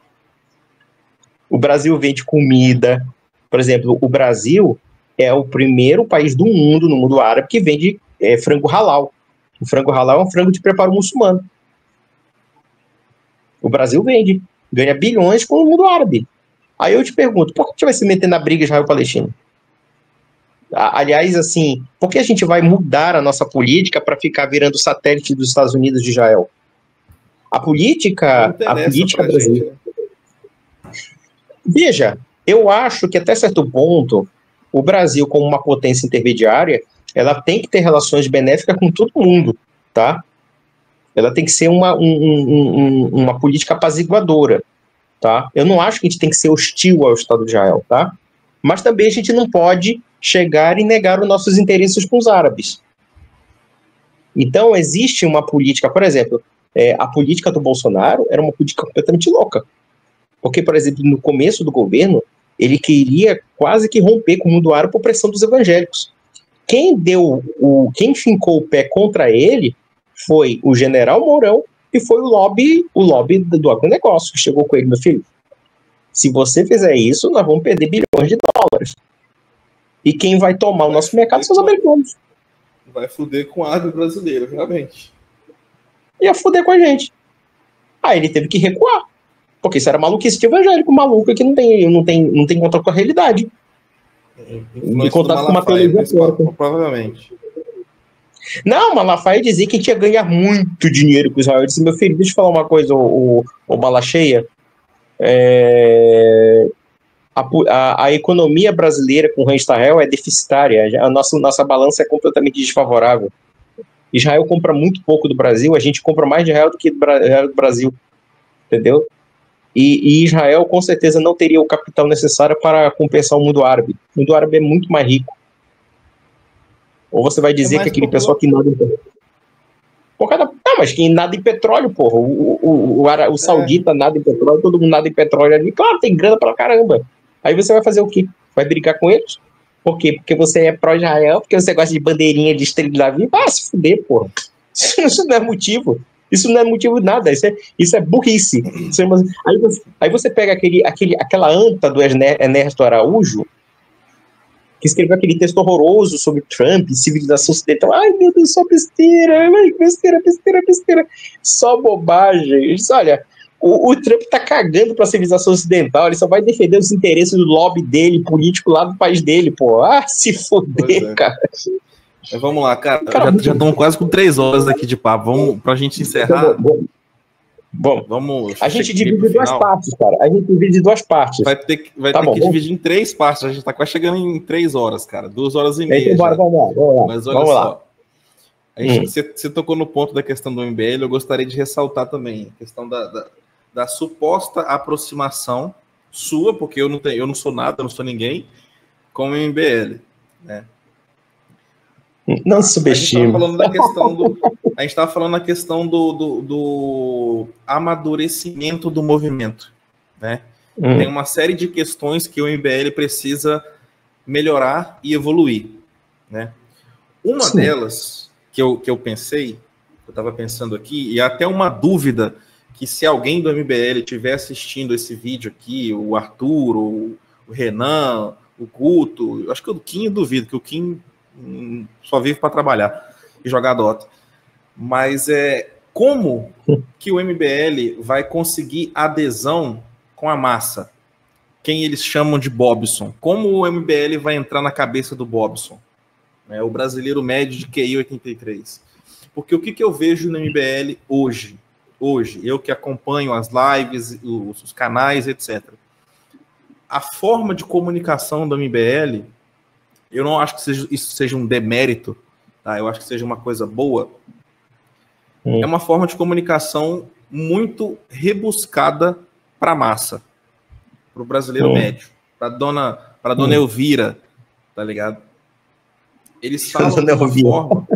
O Brasil vende comida. Por exemplo, o Brasil é o primeiro país do mundo, no mundo árabe, que vende frango halal. O frango halal é um frango de preparo muçulmano. O Brasil vende. Ganha bilhões com o mundo árabe. Aí eu te pergunto, por que a gente vai se meter na briga Israel-Palestina? Aliás, assim, por que a gente vai mudar a nossa política para ficar virando satélite dos Estados Unidos de Israel? A política brasileira... Veja, eu acho que até certo ponto, o Brasil, como uma potência intermediária, ela tem que ter relações benéficas com todo mundo, tá? Ela tem que ser uma política apaziguadora, tá? Eu não acho que a gente tem que ser hostil ao Estado de Israel, tá? Mas também a gente não pode chegar e negar os nossos interesses com os árabes. Então, existe uma política, por exemplo, a política do Bolsonaro era uma política completamente louca. Porque, por exemplo, no começo do governo, ele queria quase que romper com o mundo árabe por pressão dos evangélicos. Quem fincou o pé contra ele foi o general Mourão e foi o lobby do agronegócio, que chegou com ele, meu filho. Se você fizer isso, nós vamos perder bilhões de dólares. E quem vai tomar o nosso mercado são os americanos. Vai foder com o agro brasileiro, realmente. Ia foder com a gente. Aí ele teve que recuar. Porque isso era maluquice de evangélico, maluco que não tem contato com a realidade. Em contato com uma teologia provavelmente. Não, Malafaia dizia que a gente ia ganhar muito dinheiro com Israel. Eu disse, meu filho, deixa eu falar uma coisa, o Malacheia. A economia brasileira com o Israel é deficitária. A nossa balança é completamente desfavorável. Israel compra muito pouco do Brasil, a gente compra mais de Israel do que do Brasil. Entendeu? E Israel, com certeza, não teria o capital necessário para compensar o mundo árabe. O mundo árabe é muito mais rico. Ou você vai dizer que aquele pessoal que nada em petróleo... Não, mas quem nada em petróleo, porra. O saudita nada em petróleo, todo mundo nada em petróleo ali. Claro, tem grana pra caramba. Aí você vai fazer o quê? Vai brigar com eles? Por quê? Porque você é pró-Israel, porque você gosta de bandeirinha de estrela de Davi? Ah, se fuder, porra. Isso não é motivo. Isso não é motivo de nada, isso é burrice. Aí você pega aquela anta do Ernesto Araújo, que escreveu aquele texto horroroso sobre Trump, civilização ocidental. Ai, meu Deus, só besteira. Ai, besteira. Só bobagem. Ele disse, olha, o Trump tá cagando pra civilização ocidental, ele só vai defender os interesses do lobby dele, político lá do país dele, pô. Ah, se fuder, cara. Mas vamos lá, cara. Já estamos quase com 3 horas aqui de papo. Vamos, pra gente encerrar. Bom, vamos. A gente divide em 2 partes, cara. A gente divide em 2 partes. Vai ter que dividir em 3 partes. A gente tá quase chegando em 3 horas, cara. 2 horas e meia. Então, vamos lá. Mas olha só. Você tocou no ponto da questão do MBL. Eu gostaria de ressaltar também a questão da suposta aproximação sua, porque eu não sou nada, eu não sou ninguém, com o MBL, né? Não subestime. A gente estava falando da questão do amadurecimento do movimento, né? Tem uma série de questões que o MBL precisa melhorar e evoluir, né? Uma delas que eu pensei, eu estava pensando aqui, e até uma dúvida que se alguém do MBL estiver assistindo esse vídeo aqui, o Arthur, o Renan, o Guto, acho que o Kim eu duvido, que o Kim só vive para trabalhar e jogar Dota. Mas como que o MBL vai conseguir adesão com a massa? quem eles chamam de Bobson. Como o MBL vai entrar na cabeça do Bobson? O brasileiro médio de QI 83. Porque o que eu vejo no MBL hoje, eu que acompanho as lives, os canais, etc. A forma de comunicação do MBL, eu não acho que isso seja um demérito, tá? Eu acho que seja uma coisa boa. É uma forma de comunicação muito rebuscada para a massa, para o brasileiro médio, para a dona Elvira, tá ligado? Eles falam de uma forma...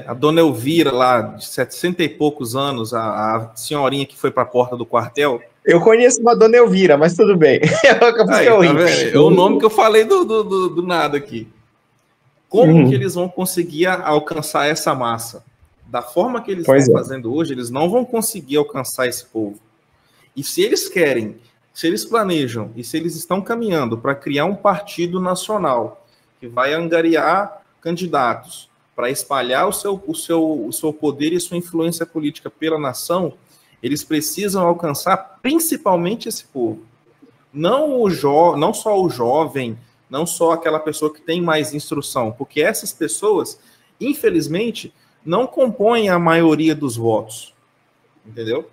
a dona Elvira, lá, de 60 e poucos anos, a senhorinha que foi para a porta do quartel. Eu conheço uma dona Elvira, mas tudo bem. É o nome que eu falei do nada aqui. Como que eles vão conseguir alcançar essa massa? Da forma que eles estão fazendo hoje, eles não vão conseguir alcançar esse povo. E se eles querem, se eles planejam e se eles estão caminhando para criar um partido nacional que vai angariar candidatos para espalhar o seu poder e sua influência política pela nação, eles precisam alcançar principalmente esse povo. Não só o jovem, não só aquela pessoa que tem mais instrução, porque essas pessoas, infelizmente, não compõem a maioria dos votos. Entendeu?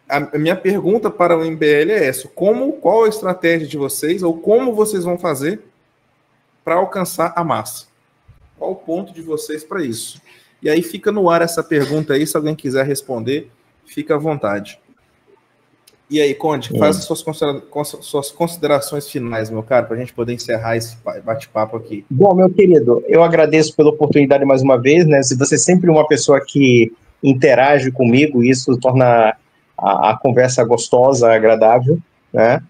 A minha pergunta para o MBL é essa: qual a estratégia de vocês, ou como vocês vão fazer para alcançar a massa? Qual o ponto de vocês para isso? E aí fica no ar essa pergunta aí, se alguém quiser responder, fica à vontade. E aí, Conde, faz as suas considerações finais, meu caro, para a gente poder encerrar esse bate-papo aqui. Bom, meu querido, eu agradeço pela oportunidade mais uma vez, né? Você é sempre uma pessoa que interage comigo, e isso torna a conversa gostosa, agradável, né?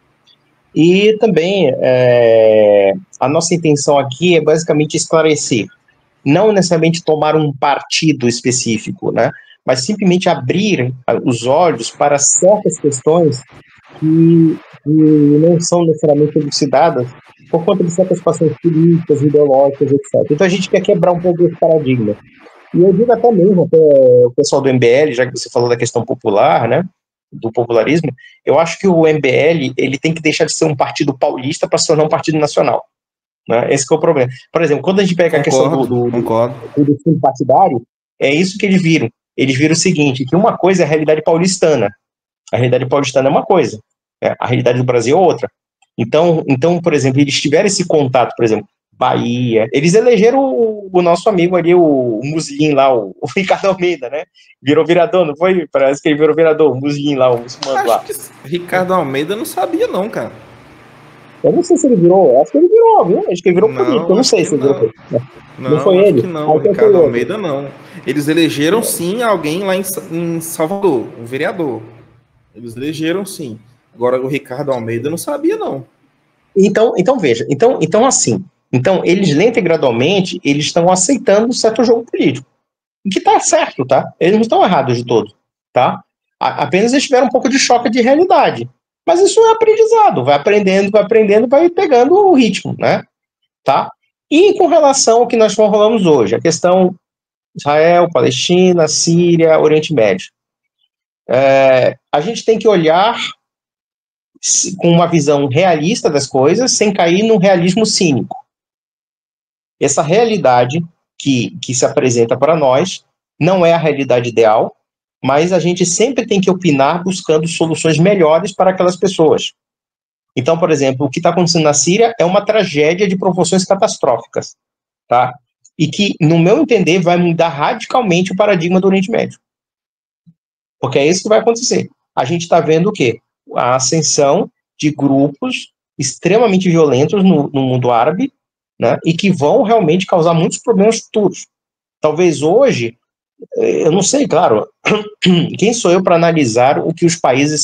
E também a nossa intenção aqui é basicamente esclarecer, não necessariamente tomar um partido específico, né? Mas simplesmente abrir os olhos para certas questões que não são necessariamente elucidadas por conta de certas questões políticas, ideológicas, etc. Então a gente quer quebrar um pouco esse paradigma. E eu digo até mesmo, o pessoal do MBL, já que você falou da questão popular, né, do popularismo, eu acho que o MBL ele tem que deixar de ser um partido paulista para se tornar um partido nacional. Né? Esse que é o problema. Por exemplo, quando a gente pega a questão do fundo partidário, é isso que eles viram. Eles viram o seguinte, que uma coisa é a realidade paulistana. A realidade paulistana é uma coisa, a realidade do Brasil é outra. Então, por exemplo, eles tiveram esse contato, por exemplo, Bahia, eles elegeram o nosso amigo ali, o Muslin lá, o Ricardo Almeida, né? Virou vereador, não foi? Parece que ele virou vereador, o Muslin lá, o muçulmano lá. Ricardo Almeida não sabia não, cara. Eu não sei se ele virou, acho que ele virou, viu? Acho que ele virou político, eu não sei se ele virou. Não foi ele? Não, Ricardo Almeida não. Eles elegeram sim alguém lá em Salvador, um vereador. Eles elegeram sim. Agora o Ricardo Almeida não sabia não. Então veja, então assim, eles lenta e gradualmente, eles estão aceitando um certo jogo político. E que tá certo, tá? Eles não estão errados de todo, tá? Apenas eles tiveram um pouco de choque de realidade. Mas isso é aprendizado, vai aprendendo, vai pegando o ritmo, né? Tá? E com relação ao que nós falamos hoje, a questão Israel, Palestina, Síria, Oriente Médio. A gente tem que olhar com uma visão realista das coisas, sem cair num realismo cínico. Essa realidade que se apresenta para nós não é a realidade ideal, mas a gente sempre tem que opinar buscando soluções melhores para aquelas pessoas. Então, por exemplo, o que está acontecendo na Síria é uma tragédia de proporções catastróficas, tá? E que, no meu entender, vai mudar radicalmente o paradigma do Oriente Médio. Porque é isso que vai acontecer. A gente está vendo o quê? A ascensão de grupos extremamente violentos no mundo árabe, né? E que vão realmente causar muitos problemas futuros. Talvez hoje, eu não sei, claro, quem sou eu para analisar o que os países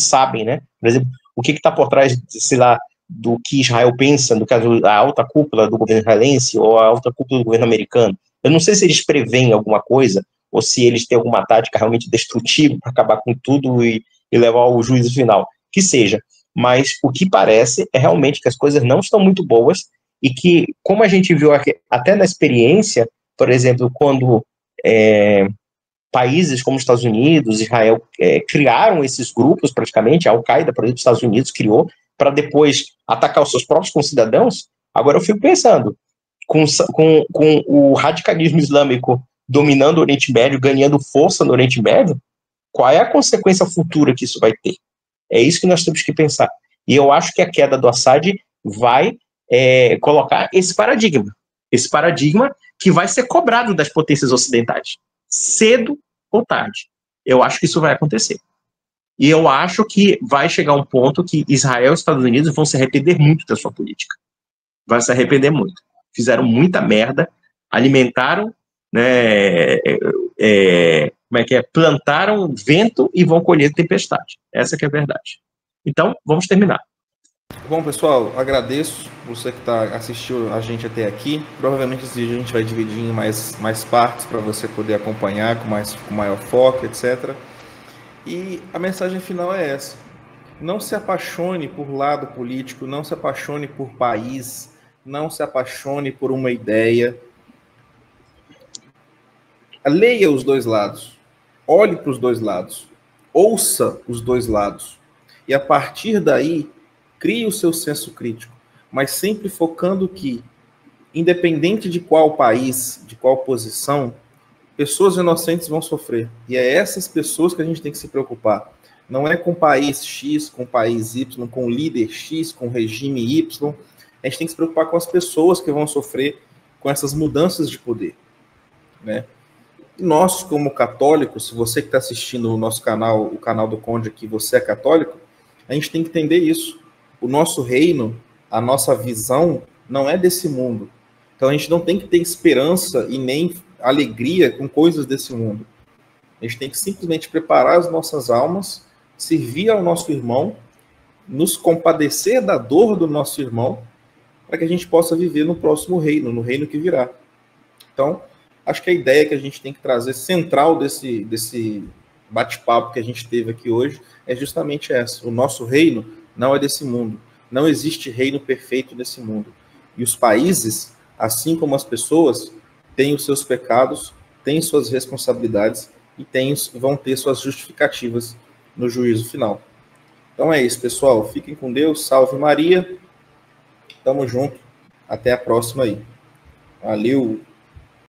sabem, né? Por exemplo, o que está por trás, sei lá, do que Israel pensa, no caso, a alta cúpula do governo israelense ou a alta cúpula do governo americano. Eu não sei se eles preveem alguma coisa ou se eles têm alguma tática realmente destrutiva para acabar com tudo e levar ao juízo final. Que seja. Mas o que parece é realmente que as coisas não estão muito boas e que, como a gente viu aqui, até na experiência, por exemplo, quando países como os Estados Unidos, Israel, criaram esses grupos praticamente, a Al-Qaeda, por exemplo, os Estados Unidos criou, para depois atacar os seus próprios concidadãos. Agora eu fico pensando, com o radicalismo islâmico dominando o Oriente Médio, ganhando força no Oriente Médio, qual é a consequência futura que isso vai ter? É isso que nós temos que pensar. E eu acho que a queda do Assad vai colocar esse paradigma que vai ser cobrado das potências ocidentais, cedo ou tarde. Eu acho que isso vai acontecer. E eu acho que vai chegar um ponto que Israel e os Estados Unidos vão se arrepender muito da sua política. Vai se arrepender muito. Fizeram muita merda, alimentaram, né, plantaram vento e vão colher tempestade. Essa que é a verdade. Então, vamos terminar. Bom, pessoal, agradeço você que assistiu a gente até aqui. Provavelmente esse vídeo a gente vai dividir em mais partes para você poder acompanhar com maior foco, etc. E a mensagem final é essa. Não se apaixone por lado político, não se apaixone por país, não se apaixone por uma ideia. Leia os dois lados, olhe para os dois lados, ouça os dois lados. E a partir daí, crie o seu senso crítico, mas sempre focando que, independente de qual país, de qual posição, pessoas inocentes vão sofrer. E é essas pessoas que a gente tem que se preocupar. Não é com o país X, com o país Y, com o líder X, com o regime Y. A gente tem que se preocupar com as pessoas que vão sofrer com essas mudanças de poder, né? Nós, como católicos, se você que está assistindo o nosso canal, o canal do Conde aqui, você é católico, a gente tem que entender isso. O nosso reino, a nossa visão, não é desse mundo. Então a gente não tem que ter esperança e nem alegria com coisas desse mundo. A gente tem que simplesmente preparar as nossas almas, servir ao nosso irmão, nos compadecer da dor do nosso irmão, para que a gente possa viver no próximo reino, no reino que virá. Então, acho que a ideia que a gente tem que trazer central desse bate-papo que a gente teve aqui hoje é justamente essa. O nosso reino não é desse mundo. Não existe reino perfeito nesse mundo. E os países, assim como as pessoas, têm os seus pecados, têm suas responsabilidades e vão ter suas justificativas no juízo final. Então é isso, pessoal. Fiquem com Deus. Salve Maria. Tamo junto. Até a próxima aí. Valeu.